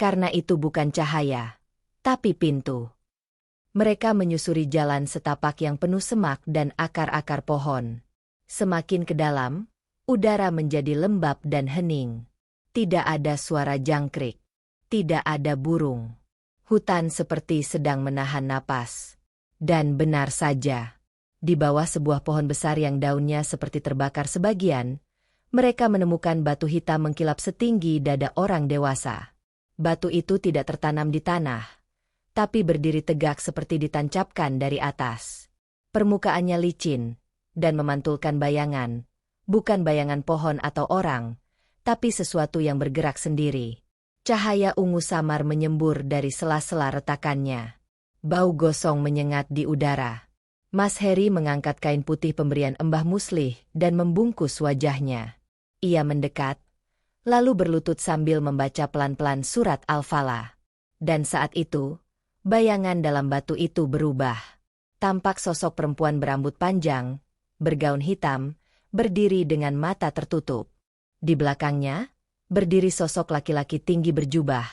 Karena itu bukan cahaya, tapi pintu. Mereka menyusuri jalan setapak yang penuh semak dan akar-akar pohon. Semakin ke dalam, udara menjadi lembab dan hening. Tidak ada suara jangkrik. Tidak ada burung. Hutan seperti sedang menahan napas. Dan benar saja, di bawah sebuah pohon besar yang daunnya seperti terbakar sebagian, mereka menemukan batu hitam mengkilap setinggi dada orang dewasa. Batu itu tidak tertanam di tanah, tapi berdiri tegak seperti ditancapkan dari atas. Permukaannya licin, dan memantulkan bayangan, bukan bayangan pohon atau orang, tapi sesuatu yang bergerak sendiri. Cahaya ungu samar menyembur dari sela-sela retakannya. Bau gosong menyengat di udara. Mas Heri mengangkat kain putih pemberian Mbah Muslih dan membungkus wajahnya. Ia mendekat, lalu berlutut sambil membaca pelan-pelan surat Al-Falah. Dan saat itu, bayangan dalam batu itu berubah. Tampak sosok perempuan berambut panjang, bergaun hitam, berdiri dengan mata tertutup. Di belakangnya, berdiri sosok laki-laki tinggi berjubah.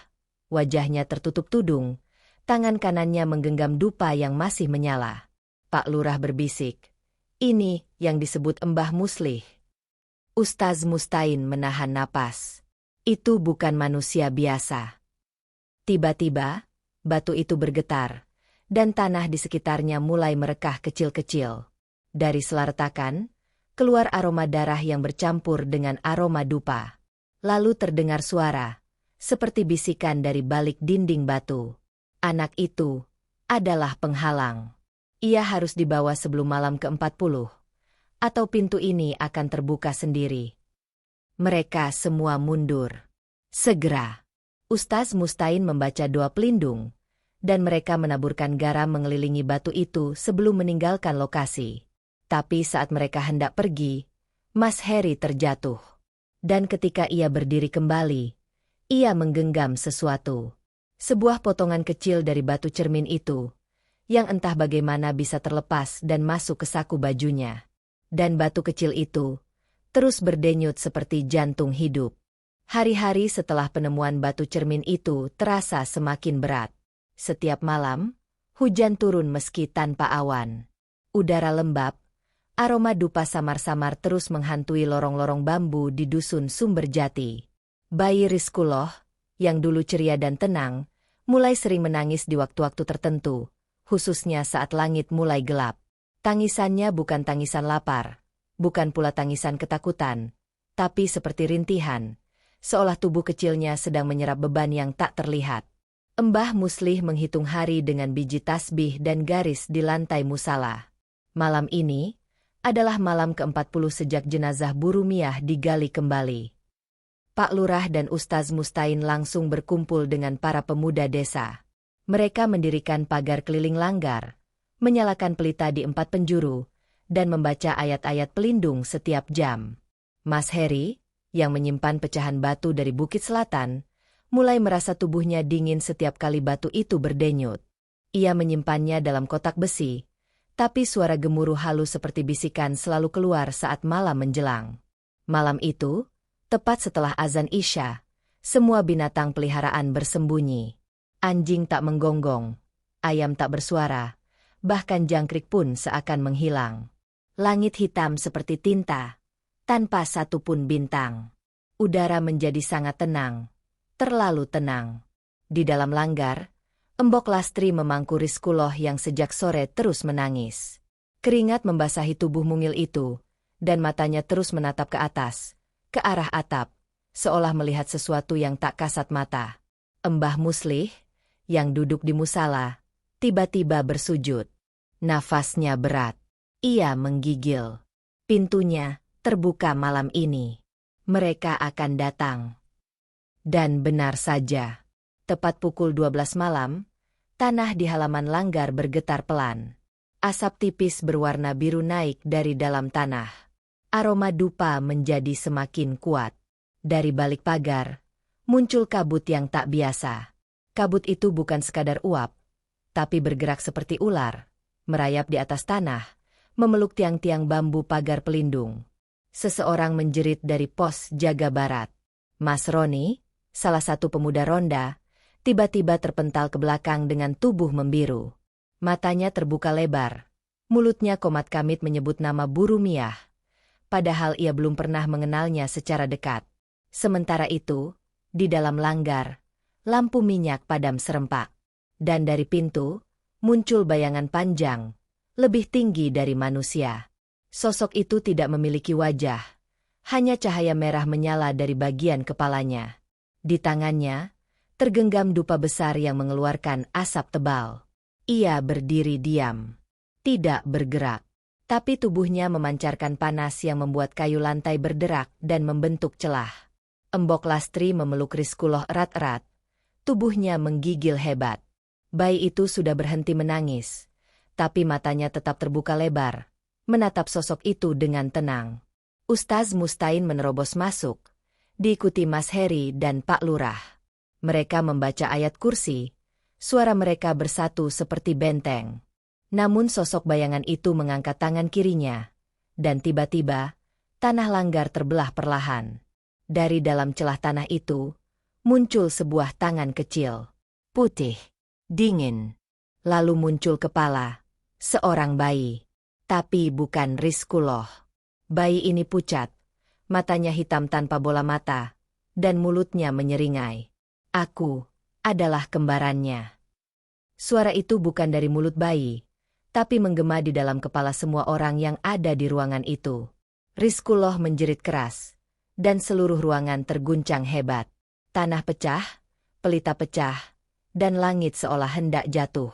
Wajahnya tertutup tudung, tangan kanannya menggenggam dupa yang masih menyala. Pak Lurah berbisik, "Ini yang disebut Mbah Muslih." Ustaz Mustain menahan napas. Itu bukan manusia biasa. Tiba-tiba, batu itu bergetar, dan tanah di sekitarnya mulai merekah kecil-kecil. Dari selaretakan, keluar aroma darah yang bercampur dengan aroma dupa. Lalu terdengar suara, seperti bisikan dari balik dinding batu. Anak itu adalah penghalang. Ia harus dibawa sebelum malam ke-40, atau pintu ini akan terbuka sendiri. Mereka semua mundur. Segera, Ustaz Mustain membaca doa pelindung, dan mereka menaburkan garam mengelilingi batu itu sebelum meninggalkan lokasi. Tapi saat mereka hendak pergi, Mas Heri terjatuh. Dan ketika ia berdiri kembali, ia menggenggam sesuatu. Sebuah potongan kecil dari batu cermin itu, yang entah bagaimana bisa terlepas dan masuk ke saku bajunya. Dan batu kecil itu terus berdenyut seperti jantung hidup. Hari-hari setelah penemuan batu cermin itu terasa semakin berat. Setiap malam, Hujan turun meski tanpa awan. Udara lembab, aroma dupa samar-samar terus menghantui lorong-lorong bambu di dusun Sumber Jati. Bayi Rizkuloh, yang dulu ceria dan tenang, mulai sering menangis di waktu-waktu tertentu, khususnya saat langit mulai gelap. Tangisannya bukan tangisan lapar, bukan pula tangisan ketakutan, tapi seperti rintihan, seolah tubuh kecilnya sedang menyerap beban yang tak terlihat. Mbah Muslih menghitung hari dengan biji tasbih dan garis di lantai musala. Malam ini adalah malam ke-40 sejak jenazah Bu Rumiah digali kembali. Pak Lurah dan Ustaz Mustain langsung berkumpul dengan para pemuda desa. Mereka mendirikan pagar keliling langgar, menyalakan pelita di 4 penjuru, dan membaca ayat-ayat pelindung setiap jam. Mas Heri, yang menyimpan pecahan batu dari Bukit Selatan, mulai merasa tubuhnya dingin setiap kali batu itu berdenyut. Ia menyimpannya dalam kotak besi, tapi suara gemuruh halus seperti bisikan selalu keluar saat malam menjelang. Malam itu, tepat setelah azan Isya, semua binatang peliharaan bersembunyi. Anjing tak menggonggong, ayam tak bersuara, bahkan jangkrik pun seakan menghilang. Langit hitam seperti tinta, tanpa satupun bintang. Udara menjadi sangat tenang, terlalu tenang. Di dalam langgar, Embok Lastri memangku Rizkuloh yang sejak sore terus menangis. Keringat membasahi tubuh mungil itu, dan matanya terus menatap ke atas, ke arah atap, seolah melihat sesuatu yang tak kasat mata. Mbah Muslih, yang duduk di musala, tiba-tiba bersujud. Nafasnya berat. Ia menggigil. Pintunya terbuka malam ini. Mereka akan datang. Dan benar saja. Tepat pukul 12 malam, tanah di halaman langgar bergetar pelan. Asap tipis berwarna biru naik dari dalam tanah. Aroma dupa menjadi semakin kuat. Dari balik pagar, muncul kabut yang tak biasa. Kabut itu bukan sekadar uap, tapi bergerak seperti ular, merayap di atas tanah, memeluk tiang-tiang bambu pagar pelindung. Seseorang menjerit dari pos jaga barat. Mas Roni, salah satu pemuda ronda, tiba-tiba terpental ke belakang dengan tubuh membiru. Matanya terbuka lebar. Mulutnya komat kamit menyebut nama Bu Rumiah, padahal ia belum pernah mengenalnya secara dekat. Sementara itu, di dalam langgar, lampu minyak padam serempak. Dan dari pintu, muncul bayangan panjang, lebih tinggi dari manusia. Sosok itu tidak memiliki wajah, hanya cahaya merah menyala dari bagian kepalanya. Di tangannya, tergenggam dupa besar yang mengeluarkan asap tebal. Ia berdiri diam, tidak bergerak, tapi tubuhnya memancarkan panas yang membuat kayu lantai berderak dan membentuk celah. Embok Lastri memeluk Rizkuloh erat-erat, tubuhnya menggigil hebat. Bayi itu sudah berhenti menangis, tapi matanya tetap terbuka lebar, menatap sosok itu dengan tenang. Ustaz Mustain menerobos masuk, diikuti Mas Heri dan Pak Lurah. Mereka membaca ayat kursi, suara mereka bersatu seperti benteng. Namun sosok bayangan itu mengangkat tangan kirinya, dan tiba-tiba, tanah langgar terbelah perlahan. Dari dalam celah tanah itu, muncul sebuah tangan kecil, putih, dingin. Lalu muncul kepala seorang bayi, tapi bukan Rizkuloh. Bayi ini pucat, matanya hitam tanpa bola mata, dan mulutnya menyeringai. Aku adalah kembarannya. Suara itu bukan dari mulut bayi, tapi menggema di dalam kepala semua orang yang ada di ruangan itu. Rizkuloh menjerit keras, dan seluruh ruangan terguncang hebat. Tanah pecah, pelita pecah, dan langit seolah hendak jatuh.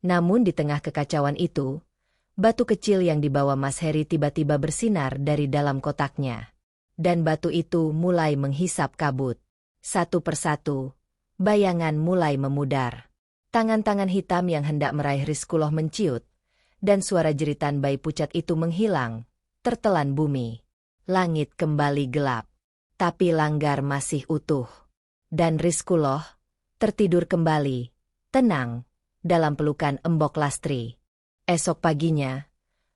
Namun di tengah kekacauan itu, batu kecil yang dibawa Mas Heri tiba-tiba bersinar dari dalam kotaknya. Dan batu itu mulai menghisap kabut. Satu persatu, bayangan mulai memudar. Tangan-tangan hitam yang hendak meraih Rizkuloh menciut, dan suara jeritan bayi pucat itu menghilang, tertelan bumi. Langit kembali gelap, tapi langgar masih utuh. Dan Rizkuloh tertidur kembali, tenang, dalam pelukan Embok Lastri. Esok paginya,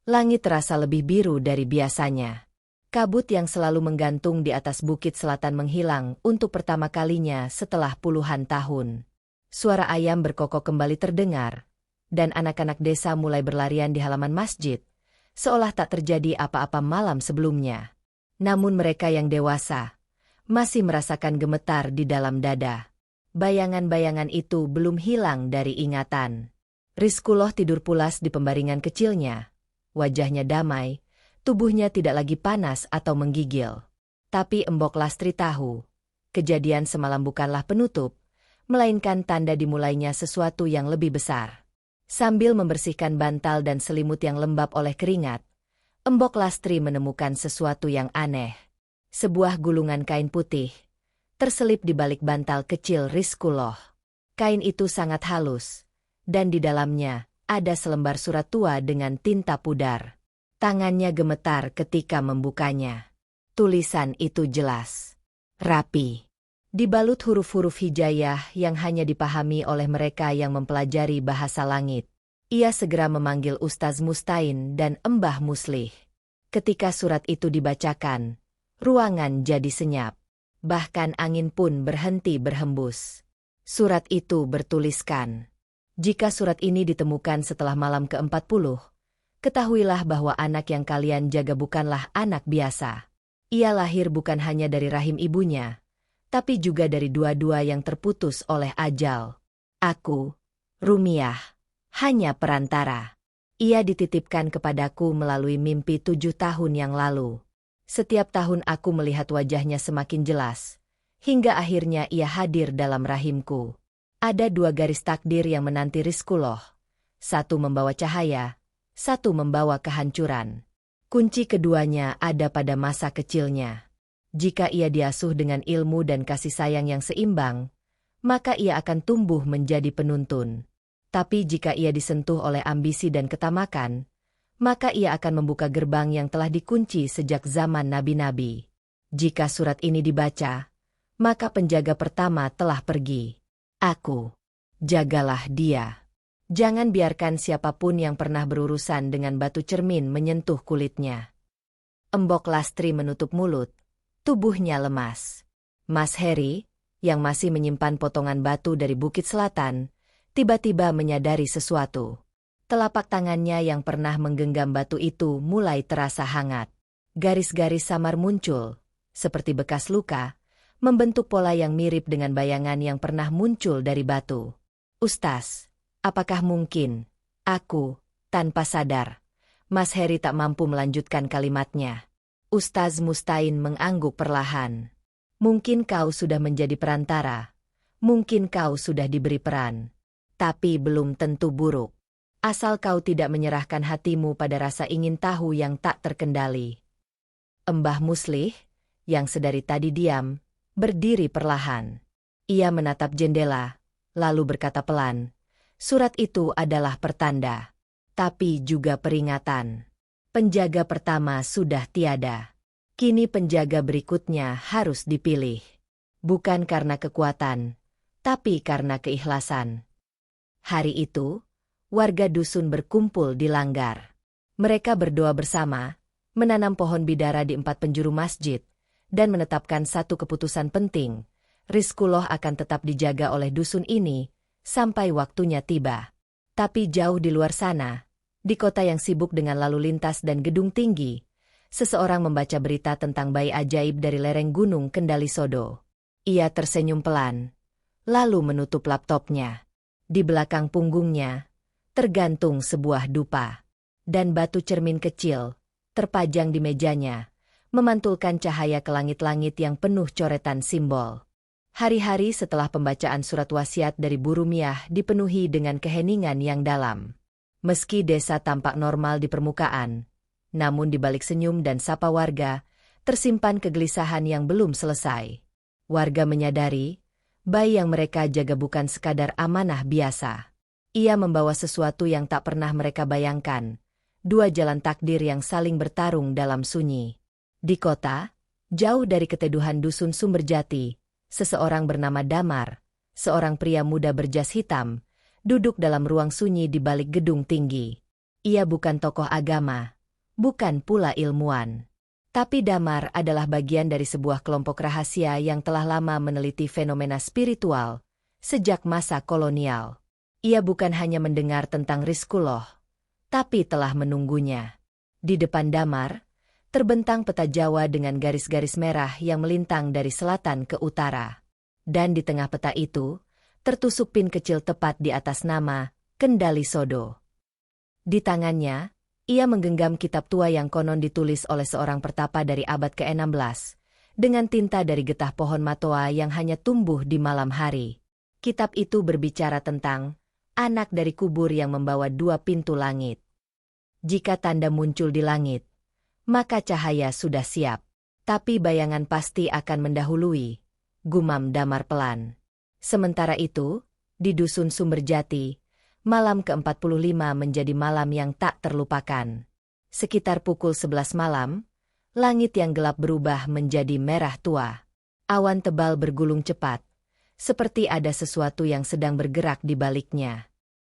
langit terasa lebih biru dari biasanya. Kabut yang selalu menggantung di atas Bukit Selatan menghilang untuk pertama kalinya setelah puluhan tahun. Suara ayam berkokok kembali terdengar. dan anak-anak desa mulai berlarian di halaman masjid, seolah tak terjadi apa-apa malam sebelumnya. Namun mereka yang dewasa masih merasakan gemetar di dalam dada. Bayangan-bayangan itu belum hilang dari ingatan. Rizkullah tidur pulas di pembaringan kecilnya. Wajahnya damai, tubuhnya tidak lagi panas atau menggigil. Tapi Embok Lastri tahu, kejadian semalam bukanlah penutup, melainkan tanda dimulainya sesuatu yang lebih besar. Sambil membersihkan bantal dan selimut yang lembab oleh keringat, Embok Lastri menemukan sesuatu yang aneh. Sebuah gulungan kain putih terselip di balik bantal kecil Rizkullah. Kain itu sangat halus, dan di dalamnya ada selembar surat tua dengan tinta pudar. Tangannya gemetar ketika membukanya. Tulisan itu jelas, rapi, dibalut huruf-huruf hijaiyah yang hanya dipahami oleh mereka yang mempelajari bahasa langit. Ia segera memanggil Ustaz Mustain dan Embah Muslih. Ketika surat itu dibacakan, ruangan jadi senyap. Bahkan angin pun berhenti berhembus. Surat itu bertuliskan, "Jika surat ini ditemukan setelah malam ke-40, ketahuilah bahwa anak yang kalian jaga bukanlah anak biasa. Ia lahir bukan hanya dari rahim ibunya, tapi juga dari dua-dua yang terputus oleh ajal. Aku, Rumiah, hanya perantara. Ia dititipkan kepadaku melalui mimpi 7 tahun yang lalu. Setiap tahun aku melihat wajahnya semakin jelas, hingga akhirnya ia hadir dalam rahimku. Ada 2 garis takdir yang menanti Rizkullah. Satu membawa cahaya, satu membawa kehancuran. Kunci keduanya ada pada masa kecilnya. Jika ia diasuh dengan ilmu dan kasih sayang yang seimbang, maka ia akan tumbuh menjadi penuntun. Tapi jika ia disentuh oleh ambisi dan ketamakan, maka ia akan membuka gerbang yang telah dikunci sejak zaman nabi-nabi. Jika surat ini dibaca, maka penjaga pertama telah pergi. Aku. Jagalah dia. Jangan biarkan siapapun yang pernah berurusan dengan batu cermin menyentuh kulitnya." Embok Lastri menutup mulut. Tubuhnya lemas. Mas Heri, yang masih menyimpan potongan batu dari Bukit Selatan, tiba-tiba menyadari sesuatu. Telapak tangannya yang pernah menggenggam batu itu mulai terasa hangat. Garis-garis samar muncul, seperti bekas luka, membentuk pola yang mirip dengan bayangan yang pernah muncul dari batu. "Ustaz, apakah mungkin?" Aku, tanpa sadar. Mas Heri tak mampu melanjutkan kalimatnya. Ustaz Mustain mengangguk perlahan. "Mungkin kau sudah menjadi perantara. Mungkin kau sudah diberi peran. Tapi belum tentu buruk. Asal kau tidak menyerahkan hatimu pada rasa ingin tahu yang tak terkendali." Embah Muslih, yang sedari tadi diam, berdiri perlahan. Ia menatap jendela, lalu berkata pelan, "Surat itu adalah pertanda, tapi juga peringatan. Penjaga pertama sudah tiada. Kini penjaga berikutnya harus dipilih. Bukan karena kekuatan, tapi karena keikhlasan." Hari itu, warga dusun berkumpul di langgar. Mereka berdoa bersama, menanam pohon bidara di 4 penjuru masjid, dan menetapkan satu keputusan penting. Rizkullah akan tetap dijaga oleh dusun ini, sampai waktunya tiba. Tapi jauh di luar sana, di kota yang sibuk dengan lalu lintas dan gedung tinggi, seseorang membaca berita tentang bayi ajaib dari lereng gunung Kendali Sodo. Ia tersenyum pelan, lalu menutup laptopnya. Di belakang punggungnya, tergantung sebuah dupa, dan batu cermin kecil, terpajang di mejanya, memantulkan cahaya ke langit-langit yang penuh coretan simbol. Hari-hari setelah pembacaan surat wasiat dari Bu Rumiah dipenuhi dengan keheningan yang dalam. Meski desa tampak normal di permukaan, namun di balik senyum dan sapa warga, tersimpan kegelisahan yang belum selesai. Warga menyadari, bayi yang mereka jaga bukan sekadar amanah biasa. Ia membawa sesuatu yang tak pernah mereka bayangkan, 2 jalan takdir yang saling bertarung dalam sunyi. Di kota, jauh dari keteduhan dusun Sumberjati, seseorang bernama Damar, seorang pria muda berjas hitam, duduk dalam ruang sunyi di balik gedung tinggi. Ia bukan tokoh agama, bukan pula ilmuwan. Tapi Damar adalah bagian dari sebuah kelompok rahasia yang telah lama meneliti fenomena spiritual, sejak masa kolonial. Ia bukan hanya mendengar tentang Rizkullah, tapi telah menunggunya. Di depan Damar, terbentang peta Jawa dengan garis-garis merah yang melintang dari selatan ke utara. Dan di tengah peta itu, tertusuk pin kecil tepat di atas nama Kendali Sodo. Di tangannya, ia menggenggam kitab tua yang konon ditulis oleh seorang pertapa dari abad ke-16, dengan tinta dari getah pohon matoa yang hanya tumbuh di malam hari. Kitab itu berbicara tentang anak dari kubur yang membawa 2 pintu langit. Jika tanda muncul di langit, maka cahaya sudah siap. Tapi bayangan pasti akan mendahului, gumam Damar pelan. Sementara itu, di Dusun Sumberjati, malam ke-45 menjadi malam yang tak terlupakan. Sekitar pukul 11 malam, langit yang gelap berubah menjadi merah tua. Awan tebal bergulung cepat, seperti ada sesuatu yang sedang bergerak di baliknya.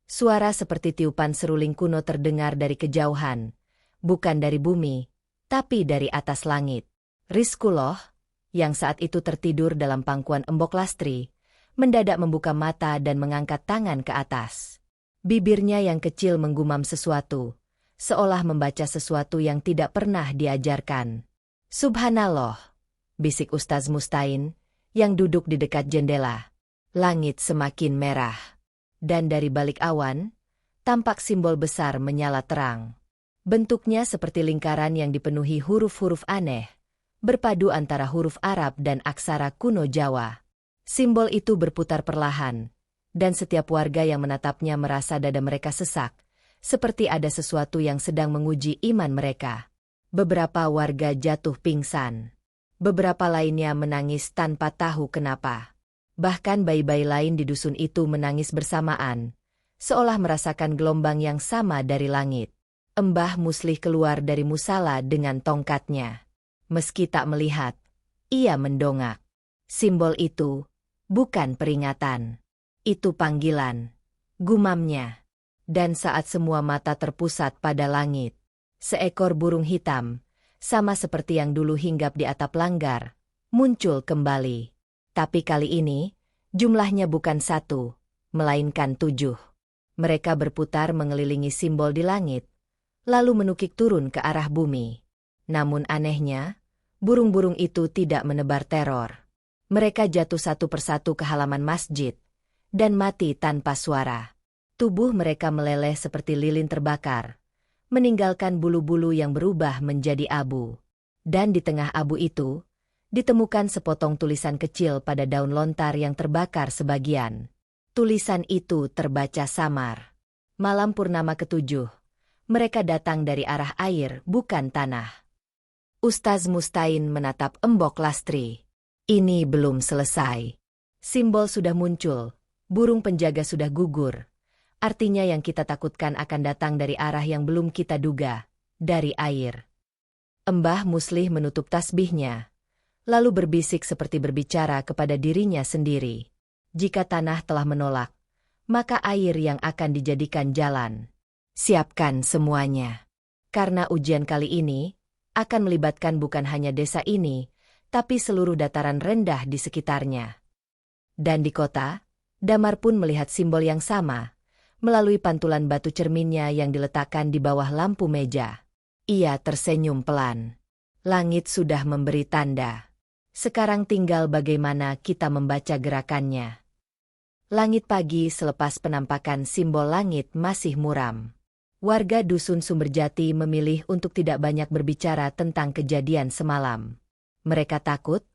Suara seperti tiupan seruling kuno terdengar dari kejauhan, bukan dari bumi, tapi dari atas langit. Rizkullah, yang saat itu tertidur dalam pangkuan Embok Lastri, mendadak membuka mata dan mengangkat tangan ke atas. Bibirnya yang kecil menggumam sesuatu, seolah membaca sesuatu yang tidak pernah diajarkan. Subhanallah, bisik Ustaz Mustain, yang duduk di dekat jendela. Langit semakin merah. Dan dari balik awan, tampak simbol besar menyala terang. Bentuknya seperti lingkaran yang dipenuhi huruf-huruf aneh, berpadu antara huruf Arab dan aksara kuno Jawa. Simbol itu berputar perlahan, dan setiap warga yang menatapnya merasa dada mereka sesak, seperti ada sesuatu yang sedang menguji iman mereka. Beberapa warga jatuh pingsan. Beberapa lainnya menangis tanpa tahu kenapa. Bahkan bayi-bayi lain di dusun itu menangis bersamaan, seolah merasakan gelombang yang sama dari langit. Mbah Muslih keluar dari musala dengan tongkatnya. Meski tak melihat, ia mendongak. Simbol itu bukan peringatan. Itu panggilan, gumamnya. Dan saat semua mata terpusat pada langit, seekor burung hitam, sama seperti yang dulu hinggap di atap langgar, muncul kembali. Tapi kali ini, jumlahnya bukan 1, melainkan 7. Mereka berputar mengelilingi simbol di langit, lalu menukik turun ke arah bumi. Namun anehnya, burung-burung itu tidak menebar teror. Mereka jatuh satu persatu ke halaman masjid, dan mati tanpa suara. Tubuh mereka meleleh seperti lilin terbakar, meninggalkan bulu-bulu yang berubah menjadi abu. Dan di tengah abu itu, ditemukan sepotong tulisan kecil pada daun lontar yang terbakar sebagian. Tulisan itu terbaca samar. Malam purnama ke-7. Mereka datang dari arah air, bukan tanah. Ustaz Mustain menatap Embok Lastri. Ini belum selesai. Simbol sudah muncul, burung penjaga sudah gugur. Artinya yang kita takutkan akan datang dari arah yang belum kita duga, dari air. Mbah Muslih menutup tasbihnya, lalu berbisik seperti berbicara kepada dirinya sendiri. Jika tanah telah menolak, maka air yang akan dijadikan jalan. Siapkan semuanya. Karena ujian kali ini akan melibatkan bukan hanya desa ini, tapi seluruh dataran rendah di sekitarnya. Dan di kota, Damar pun melihat simbol yang sama, melalui pantulan batu cerminnya yang diletakkan di bawah lampu meja. Ia tersenyum pelan. Langit sudah memberi tanda. Sekarang tinggal bagaimana kita membaca gerakannya. Langit pagi selepas penampakan simbol langit masih muram. Warga Dusun Sumberjati memilih untuk tidak banyak berbicara tentang kejadian semalam. Mereka takut,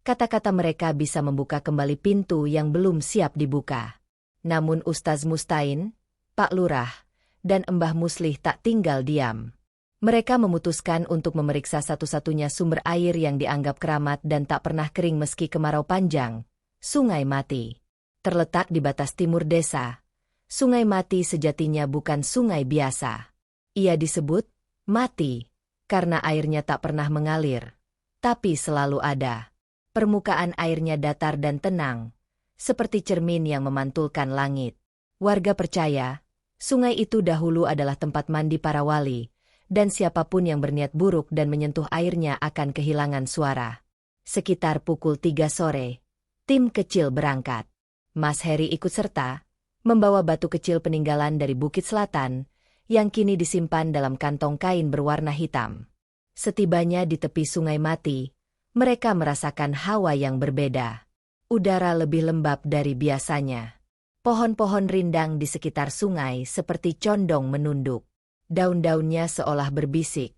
kata-kata mereka bisa membuka kembali pintu yang belum siap dibuka. Namun Ustaz Mustain, Pak Lurah, dan Mbah Muslih tak tinggal diam. Mereka memutuskan untuk memeriksa satu-satunya sumber air yang dianggap keramat dan tak pernah kering meski kemarau panjang, Sungai Mati. Terletak di batas timur desa, Sungai Mati sejatinya bukan sungai biasa. Ia disebut mati karena airnya tak pernah mengalir, tapi selalu ada. Permukaan airnya datar dan tenang, seperti cermin yang memantulkan langit. Warga percaya, sungai itu dahulu adalah tempat mandi para wali, dan siapapun yang berniat buruk dan menyentuh airnya akan kehilangan suara. Sekitar pukul 3 sore, tim kecil berangkat. Mas Heri ikut serta, membawa batu kecil peninggalan dari Bukit Selatan, yang kini disimpan dalam kantong kain berwarna hitam. Setibanya di tepi Sungai Mati, mereka merasakan hawa yang berbeda. Udara lebih lembab dari biasanya. Pohon-pohon rindang di sekitar sungai seperti condong menunduk. Daun-daunnya seolah berbisik,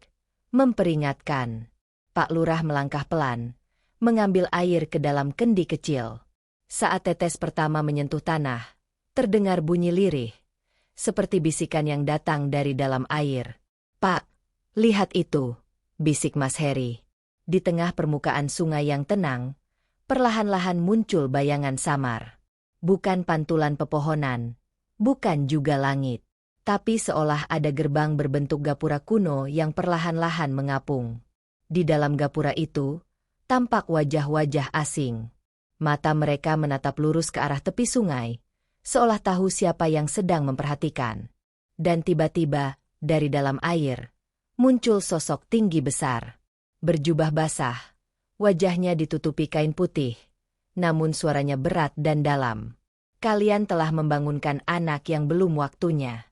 memperingatkan. Pak Lurah melangkah pelan, mengambil air ke dalam kendi kecil. Saat tetes pertama menyentuh tanah, terdengar bunyi lirih, seperti bisikan yang datang dari dalam air. "Pak, lihat itu," bisik Mas Heri. Di tengah permukaan sungai yang tenang, perlahan-lahan muncul bayangan samar. Bukan pantulan pepohonan, bukan juga langit, tapi seolah ada gerbang berbentuk gapura kuno yang perlahan-lahan mengapung. Di dalam gapura itu, tampak wajah-wajah asing. Mata mereka menatap lurus ke arah tepi sungai, seolah tahu siapa yang sedang memperhatikan. Dan tiba-tiba, dari dalam air, muncul sosok tinggi besar. Berjubah basah, wajahnya ditutupi kain putih, namun suaranya berat dan dalam. "Kalian telah membangunkan anak yang belum waktunya."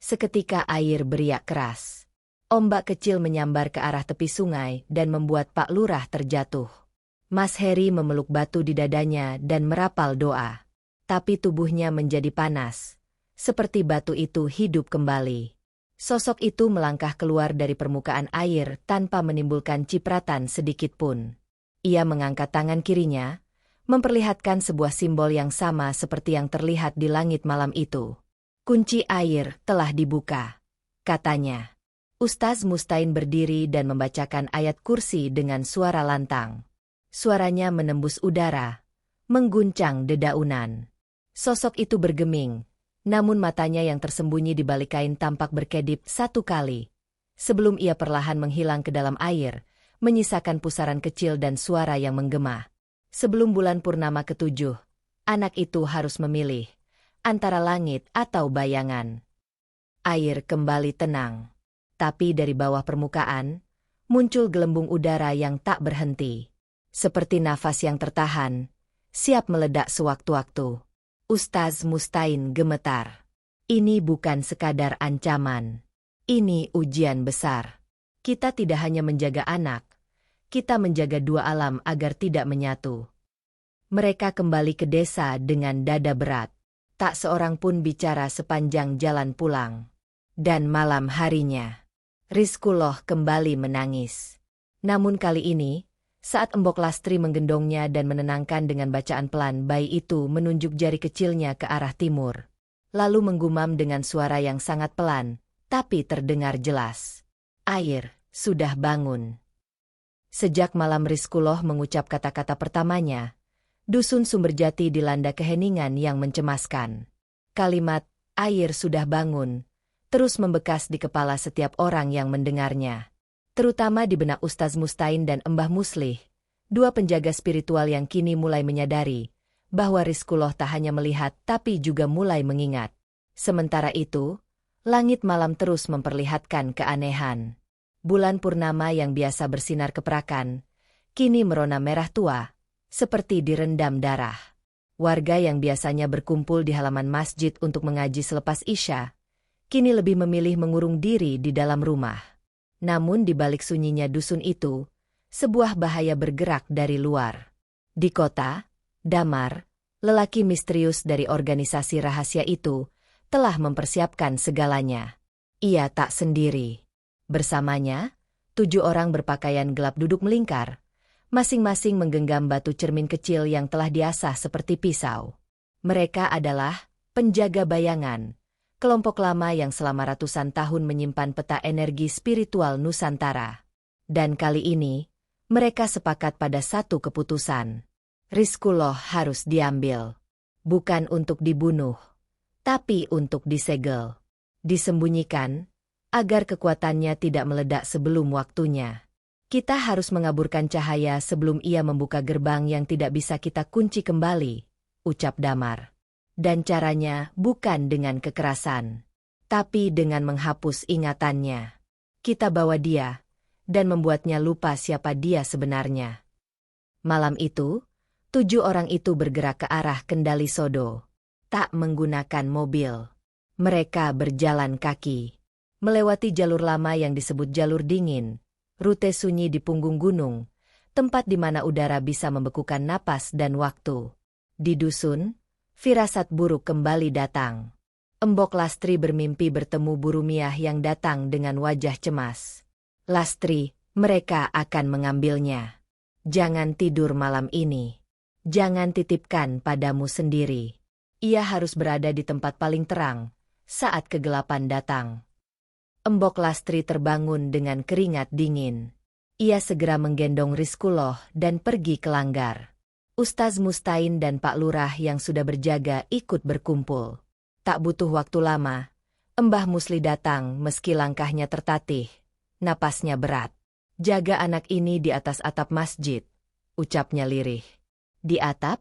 Seketika air beriak keras. Ombak kecil menyambar ke arah tepi sungai dan membuat Pak Lurah terjatuh. Mas Heri memeluk batu di dadanya dan merapal doa. Tapi tubuhnya menjadi panas, seperti batu itu hidup kembali. Sosok itu melangkah keluar dari permukaan air tanpa menimbulkan cipratan sedikit pun. Ia mengangkat tangan kirinya, memperlihatkan sebuah simbol yang sama seperti yang terlihat di langit malam itu. "Kunci air telah dibuka," katanya. Ustaz Mustain berdiri dan membacakan ayat kursi dengan suara lantang. Suaranya menembus udara, mengguncang dedaunan. Sosok itu bergeming, namun matanya yang tersembunyi di balik kain tampak berkedip satu kali, sebelum ia perlahan menghilang ke dalam air, menyisakan pusaran kecil dan suara yang menggema. Sebelum bulan purnama ke-7, anak itu harus memilih antara langit atau bayangan. Air kembali tenang, tapi dari bawah permukaan muncul gelembung udara yang tak berhenti, seperti nafas yang tertahan, siap meledak sewaktu-waktu. Ustaz Mustain gemetar. Ini bukan sekadar ancaman. Ini ujian besar. Kita tidak hanya menjaga anak, kita menjaga dua alam agar tidak menyatu. Mereka kembali ke desa dengan dada berat. Tak seorang pun bicara sepanjang jalan pulang. Dan malam harinya, Rizkullah kembali menangis. Namun kali ini, saat Embok Lastri menggendongnya dan menenangkan dengan bacaan pelan, bayi itu menunjuk jari kecilnya ke arah timur. Lalu menggumam dengan suara yang sangat pelan, tapi terdengar jelas. "Air sudah bangun." Sejak malam Rizkullah mengucap kata-kata pertamanya, dusun Sumberjati dilanda keheningan yang mencemaskan. Kalimat, "air sudah bangun," terus membekas di kepala setiap orang yang mendengarnya. Terutama di benak Ustaz Mustain dan Mbah Muslih, dua penjaga spiritual yang kini mulai menyadari bahwa Rizkullah tak hanya melihat tapi juga mulai mengingat. Sementara itu, langit malam terus memperlihatkan keanehan. Bulan purnama yang biasa bersinar keperakan, kini merona merah tua, seperti direndam darah. Warga yang biasanya berkumpul di halaman masjid untuk mengaji selepas Isya, kini lebih memilih mengurung diri di dalam rumah. Namun di balik sunyinya dusun itu, sebuah bahaya bergerak dari luar. Di kota, Damar, lelaki misterius dari organisasi rahasia itu, telah mempersiapkan segalanya. Ia tak sendiri. Bersamanya, 7 orang berpakaian gelap duduk melingkar, masing-masing menggenggam batu cermin kecil yang telah diasah seperti pisau. Mereka adalah penjaga bayangan, kelompok lama yang selama ratusan tahun menyimpan peta energi spiritual Nusantara. Dan kali ini, mereka sepakat pada satu keputusan. Rizkullah harus diambil. Bukan untuk dibunuh, tapi untuk disegel. Disembunyikan, agar kekuatannya tidak meledak sebelum waktunya. Kita harus mengaburkan cahaya sebelum ia membuka gerbang yang tidak bisa kita kunci kembali, ucap Damar. Dan caranya bukan dengan kekerasan, tapi dengan menghapus ingatannya. Kita bawa dia, dan membuatnya lupa siapa dia sebenarnya. Malam itu, 7 orang itu bergerak ke arah Kendali Sodo. tak menggunakan mobil. Mereka berjalan kaki. Melewati jalur lama yang disebut jalur dingin, rute sunyi di punggung gunung, tempat di mana udara bisa membekukan napas dan waktu. Di dusun, firasat buruk kembali datang. Embok Lastri bermimpi bertemu Bu Rumiah yang datang dengan wajah cemas. "Lastri, mereka akan mengambilnya. Jangan tidur malam ini. Jangan titipkan padamu sendiri. Ia harus berada di tempat paling terang saat kegelapan datang." Embok Lastri terbangun dengan keringat dingin. Ia segera menggendong Rizkuloh dan pergi ke langgar. Ustaz Mustain dan Pak Lurah yang sudah berjaga ikut berkumpul. Tak butuh waktu lama, Mbah Musli datang meski langkahnya tertatih, napasnya berat. "Jaga anak ini di atas atap masjid," ucapnya lirih. "Di atap?"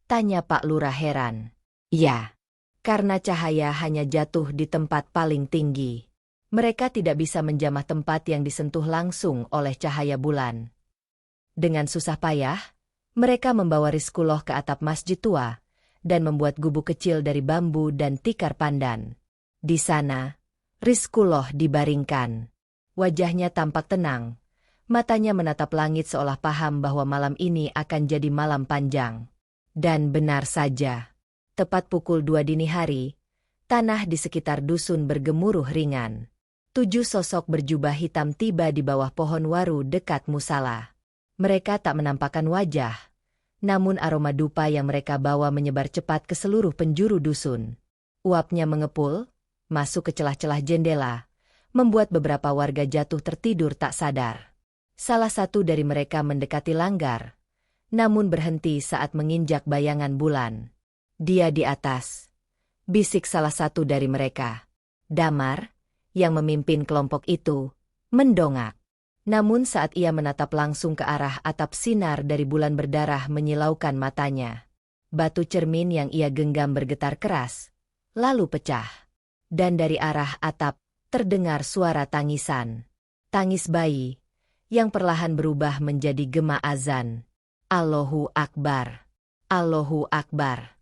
tanya Pak Lurah heran. "Ya, karena cahaya hanya jatuh di tempat paling tinggi. Mereka tidak bisa menjamah tempat yang disentuh langsung oleh cahaya bulan." Dengan susah payah, mereka membawa Rizkuloh ke atap masjid tua dan membuat gubuk kecil dari bambu dan tikar pandan. Di sana, Rizkuloh dibaringkan. Wajahnya tampak tenang, matanya menatap langit seolah paham bahwa malam ini akan jadi malam panjang. Dan benar saja, tepat pukul 2 dini hari, tanah di sekitar dusun bergemuruh ringan. 7 sosok berjubah hitam tiba di bawah pohon waru dekat musala. Mereka tak menampakkan wajah, namun aroma dupa yang mereka bawa menyebar cepat ke seluruh penjuru dusun. Uapnya mengepul, masuk ke celah-celah jendela, membuat beberapa warga jatuh tertidur tak sadar. Salah satu dari mereka mendekati langgar, namun berhenti saat menginjak bayangan bulan. "Dia di atas," bisik salah satu dari mereka. Damar, yang memimpin kelompok itu, mendongak. Namun saat ia menatap langsung ke arah atap, sinar dari bulan berdarah menyilaukan matanya. Batu cermin yang ia genggam bergetar keras, lalu pecah. Dan dari arah atap, terdengar suara tangisan. Tangis bayi, yang perlahan berubah menjadi gema azan. "Allahu Akbar! Allahu Akbar!"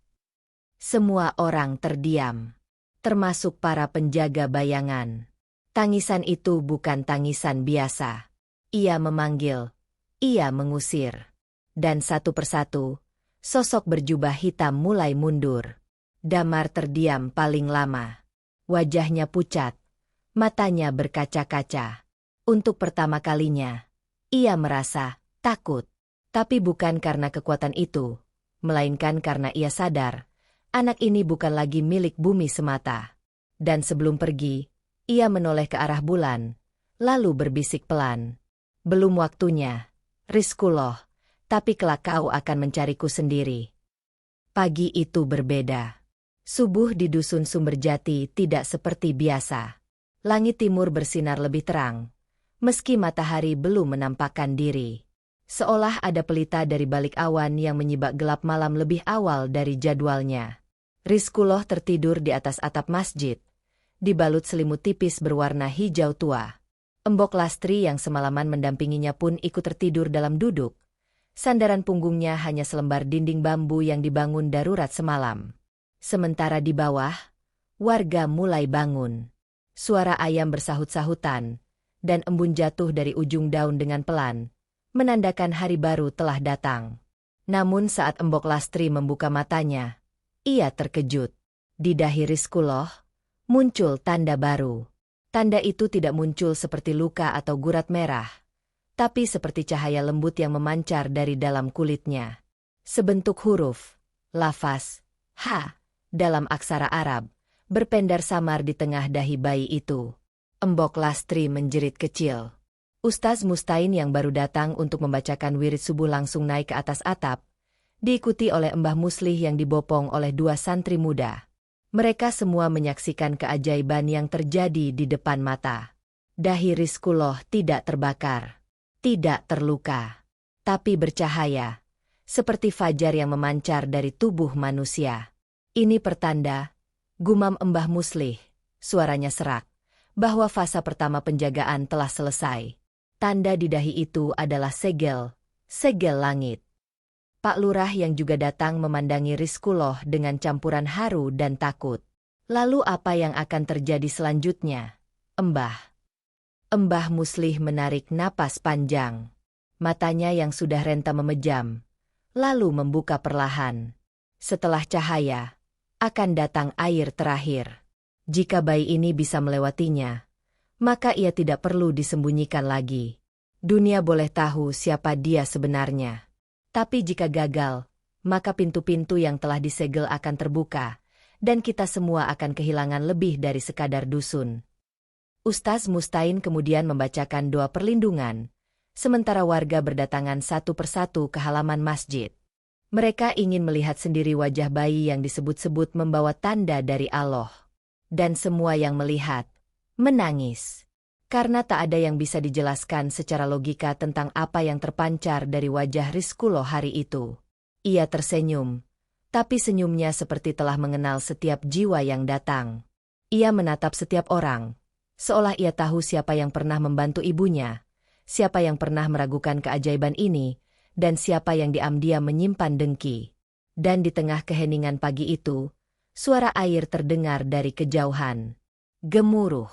Semua orang terdiam, termasuk para penjaga bayangan. Tangisan itu bukan tangisan biasa. Ia memanggil, ia mengusir. Dan satu persatu, sosok berjubah hitam mulai mundur. Damar terdiam paling lama. Wajahnya pucat, matanya berkaca-kaca. Untuk pertama kalinya, ia merasa takut. Tapi bukan karena kekuatan itu, melainkan karena ia sadar, anak ini bukan lagi milik bumi semata. Dan sebelum pergi, ia menoleh ke arah bulan, lalu berbisik pelan. "Belum waktunya, Rizkuloh, tapi kelak kau akan mencariku sendiri." Pagi itu berbeda. Subuh di dusun Sumberjati tidak seperti biasa. Langit timur bersinar lebih terang, meski matahari belum menampakkan diri. Seolah ada pelita dari balik awan yang menyibak gelap malam lebih awal dari jadwalnya. Rizkuloh tertidur di atas atap masjid, dibalut selimut tipis berwarna hijau tua. Embok Lastri yang semalaman mendampinginya pun ikut tertidur dalam duduk. Sandaran punggungnya hanya selembar dinding bambu yang dibangun darurat semalam. Sementara di bawah, warga mulai bangun. Suara ayam bersahut-sahutan, dan embun jatuh dari ujung daun dengan pelan, menandakan hari baru telah datang. Namun saat Embok Lastri membuka matanya, ia terkejut. Di dahi Rizkuloh muncul tanda baru. Tanda itu tidak muncul seperti luka atau gurat merah, tapi seperti cahaya lembut yang memancar dari dalam kulitnya. Sebentuk huruf, lafaz, "Ha", dalam aksara Arab, berpendar samar di tengah dahi bayi itu. Embok Lastri menjerit kecil. Ustaz Mustain yang baru datang untuk membacakan wirid subuh langsung naik ke atas atap, diikuti oleh Mbah Muslih yang dibopong oleh 2 santri muda. Mereka semua menyaksikan keajaiban yang terjadi di depan mata. Dahi Rizkuloh tidak terbakar, tidak terluka, tapi bercahaya, seperti fajar yang memancar dari tubuh manusia. "Ini pertanda," gumam Mbah Muslih, suaranya serak, "bahwa fase pertama penjagaan telah selesai. Tanda di dahi itu adalah segel langit." Pak Lurah yang juga datang memandangi Rizkullah dengan campuran haru dan takut. Lalu apa yang akan terjadi selanjutnya? Embah. Embah Muslih menarik napas panjang. Matanya yang sudah renta memejam, lalu membuka perlahan. Setelah cahaya, akan datang air terakhir. Jika bayi ini bisa melewatinya, maka ia tidak perlu disembunyikan lagi. Dunia boleh tahu siapa dia sebenarnya. Tapi jika gagal, maka pintu-pintu yang telah disegel akan terbuka, dan kita semua akan kehilangan lebih dari sekadar dusun. Ustaz Mustain kemudian membacakan doa perlindungan, sementara warga berdatangan satu persatu ke halaman masjid. Mereka ingin melihat sendiri wajah bayi yang disebut-sebut membawa tanda dari Allah. Dan semua yang melihat, menangis. Karena tak ada yang bisa dijelaskan secara logika tentang apa yang terpancar dari wajah Rizkullah hari itu. Ia tersenyum, tapi senyumnya seperti telah mengenal setiap jiwa yang datang. Ia menatap setiap orang, seolah ia tahu siapa yang pernah membantu ibunya, siapa yang pernah meragukan keajaiban ini, dan siapa yang diam-diam menyimpan dengki. Dan di tengah keheningan pagi itu, suara air terdengar dari kejauhan. Gemuruh.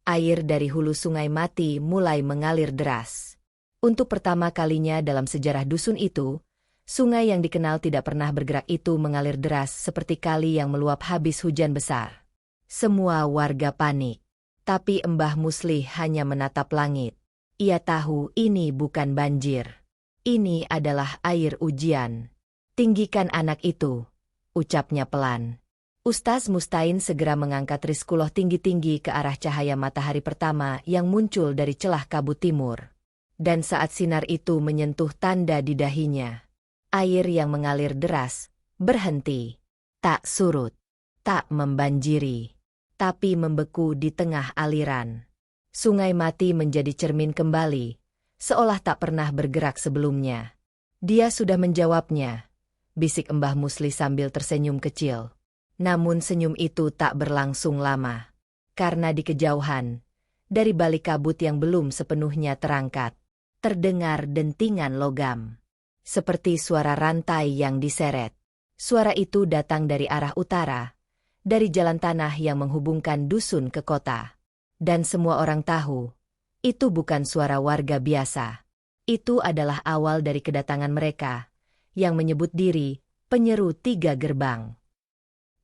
Air dari hulu Sungai Mati mulai mengalir deras. Untuk pertama kalinya dalam sejarah dusun itu, sungai yang dikenal tidak pernah bergerak itu mengalir deras seperti kali yang meluap habis hujan besar. Semua warga panik. Tapi Embah Muslih hanya menatap langit. Ia tahu ini bukan banjir. Ini adalah air ujian. Tinggikan anak itu, ucapnya pelan. Ustaz Mustain segera mengangkat Rizkullah tinggi-tinggi ke arah cahaya matahari pertama yang muncul dari celah kabut timur. Dan saat sinar itu menyentuh tanda di dahinya, air yang mengalir deras berhenti. Tak surut, tak membanjiri, tapi membeku di tengah aliran. Sungai Mati menjadi cermin kembali, seolah tak pernah bergerak sebelumnya. Dia sudah menjawabnya, bisik Embah Muslih sambil tersenyum kecil. Namun senyum itu tak berlangsung lama. Karena di kejauhan, dari balik kabut yang belum sepenuhnya terangkat, terdengar dentingan logam. Seperti suara rantai yang diseret. Suara itu datang dari arah utara, dari jalan tanah yang menghubungkan dusun ke kota. Dan semua orang tahu, itu bukan suara warga biasa. Itu adalah awal dari kedatangan mereka, yang menyebut diri penyeru 3 gerbang.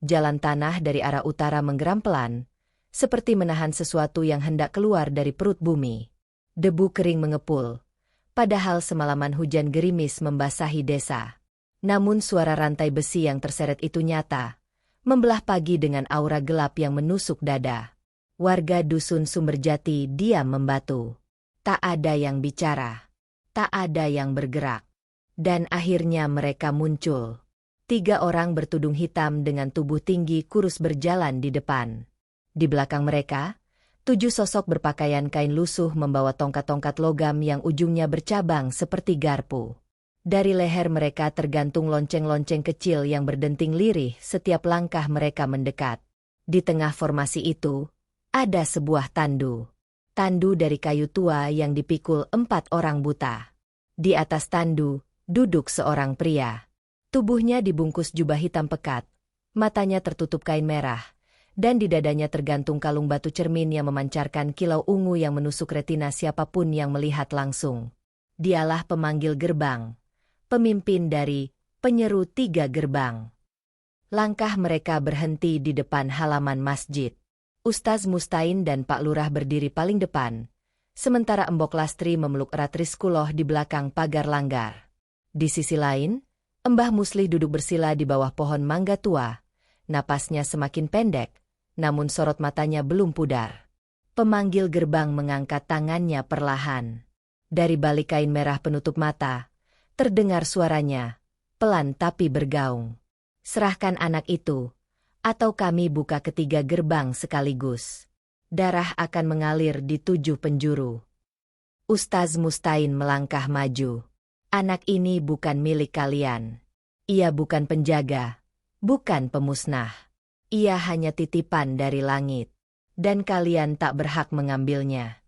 Jalan tanah dari arah utara menggeram pelan, seperti menahan sesuatu yang hendak keluar dari perut bumi. Debu kering mengepul, padahal semalaman hujan gerimis membasahi desa. Namun suara rantai besi yang terseret itu nyata, membelah pagi dengan aura gelap yang menusuk dada. Warga dusun Sumberjati diam membatu. Tak ada yang bicara, tak ada yang bergerak. Dan akhirnya mereka muncul. 3 orang bertudung hitam dengan tubuh tinggi kurus berjalan di depan. Di belakang mereka, 7 sosok berpakaian kain lusuh membawa tongkat-tongkat logam yang ujungnya bercabang seperti garpu. Dari leher mereka tergantung lonceng-lonceng kecil yang berdenting lirih setiap langkah mereka mendekat. Di tengah formasi itu, ada sebuah tandu. Tandu dari kayu tua yang dipikul 4 orang buta. Di atas tandu, duduk seorang pria. Tubuhnya dibungkus jubah hitam pekat, matanya tertutup kain merah, dan di dadanya tergantung kalung batu cermin yang memancarkan kilau ungu yang menusuk retina siapapun yang melihat langsung. Dialah pemanggil gerbang, pemimpin dari penyeru 3 gerbang. Langkah mereka berhenti di depan halaman masjid. Ustaz Mustain dan Pak Lurah berdiri paling depan, sementara Embok Lastri memeluk erat Rizkullah di belakang pagar langgar. Di sisi lain, Embah Muslih duduk bersila di bawah pohon mangga tua. Napasnya semakin pendek, namun sorot matanya belum pudar. Pemanggil gerbang mengangkat tangannya perlahan. Dari balik kain merah penutup mata, terdengar suaranya, pelan tapi bergaung. Serahkan anak itu, atau kami buka ketiga gerbang sekaligus. Darah akan mengalir di 7 penjuru. Ustaz Mustain melangkah maju. Anak ini bukan milik kalian. Ia bukan penjaga, bukan pemusnah. Ia hanya titipan dari langit. Dan kalian tak berhak mengambilnya.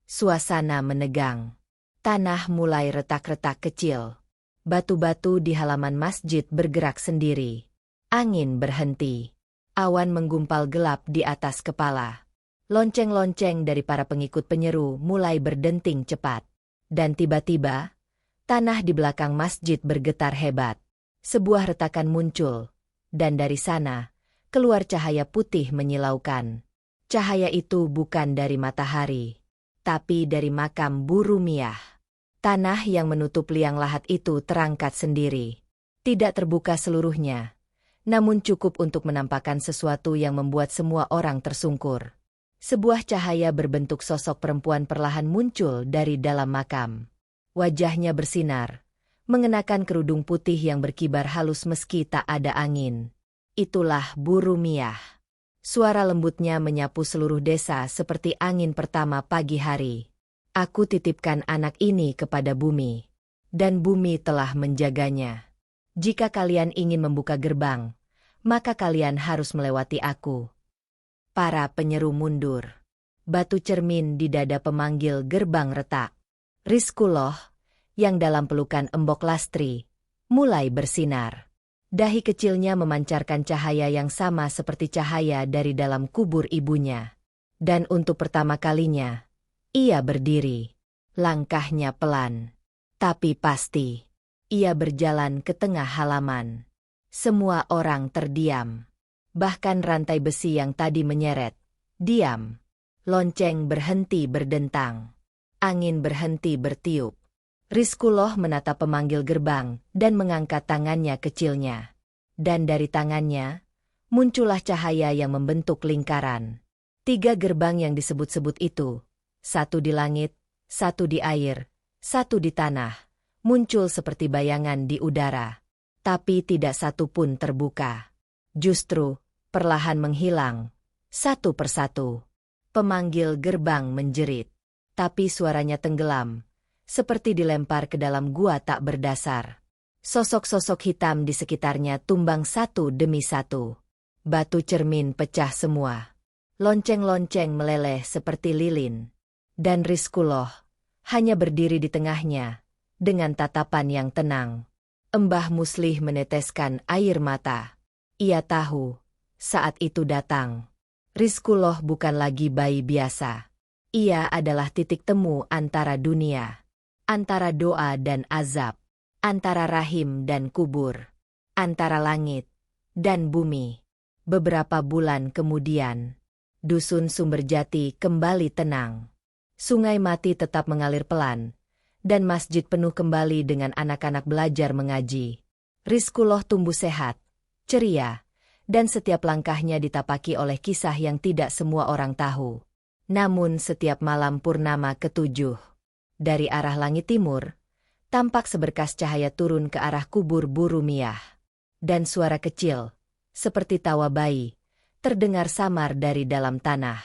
Suasana menegang. Tanah mulai retak-retak kecil. Batu-batu di halaman masjid bergerak sendiri. Angin berhenti. Awan menggumpal gelap di atas kepala. Lonceng-lonceng dari para pengikut penyeru mulai berdenting cepat. Dan tiba-tiba, tanah di belakang masjid bergetar hebat. Sebuah retakan muncul, dan dari sana, keluar cahaya putih menyilaukan. Cahaya itu bukan dari matahari, tapi dari makam Bu Rumiah. Tanah yang menutup liang lahat itu terangkat sendiri. Tidak terbuka seluruhnya, namun cukup untuk menampakkan sesuatu yang membuat semua orang tersungkur. Sebuah cahaya berbentuk sosok perempuan perlahan muncul dari dalam makam. Wajahnya bersinar, mengenakan kerudung putih yang berkibar halus meski tak ada angin. Itulah Bu Rumiah. Suara lembutnya menyapu seluruh desa seperti angin pertama pagi hari. Aku titipkan anak ini kepada bumi, dan bumi telah menjaganya. Jika kalian ingin membuka gerbang, maka kalian harus melewati aku. Para penyeru mundur. Batu cermin di dada pemanggil gerbang retak. Rizkullah, yang dalam pelukan Embok Lastri, mulai bersinar. Dahi kecilnya memancarkan cahaya yang sama seperti cahaya dari dalam kubur ibunya. Dan untuk pertama kalinya, ia berdiri. Langkahnya pelan, tapi pasti. Ia berjalan ke tengah halaman. Semua orang terdiam. Bahkan rantai besi yang tadi menyeret, diam. Lonceng berhenti berdentang. Angin berhenti bertiup. Rizkullah menatap pemanggil gerbang dan mengangkat tangannya kecilnya. Dan dari tangannya, muncullah cahaya yang membentuk lingkaran. 3 gerbang yang disebut-sebut itu, 1 di langit, 1 di air, 1 di tanah, muncul seperti bayangan di udara. Tapi tidak satu pun terbuka. Justru, perlahan menghilang, satu persatu. Pemanggil gerbang menjerit. Tapi suaranya tenggelam, seperti dilempar ke dalam gua tak berdasar. Sosok-sosok hitam di sekitarnya tumbang satu demi satu. Batu cermin pecah semua. Lonceng-lonceng meleleh seperti lilin. Dan Rizkullah hanya berdiri di tengahnya, dengan tatapan yang tenang. Embah Muslih meneteskan air mata. Ia tahu, saat itu datang. Rizkullah bukan lagi bayi biasa. Ia adalah titik temu antara dunia. Antara doa dan azab. Antara rahim dan kubur. Antara langit dan bumi. Beberapa bulan kemudian, Dusun Sumberjati kembali tenang. Sungai Mati tetap mengalir pelan, dan masjid penuh kembali dengan anak-anak belajar mengaji. Rizkullah tumbuh sehat, ceria, dan setiap langkahnya ditapaki oleh kisah yang tidak semua orang tahu. Namun setiap malam purnama ke-7, dari arah langit timur, tampak seberkas cahaya turun ke arah kubur Bu Rumiah. Dan suara kecil, seperti tawa bayi, terdengar samar dari dalam tanah.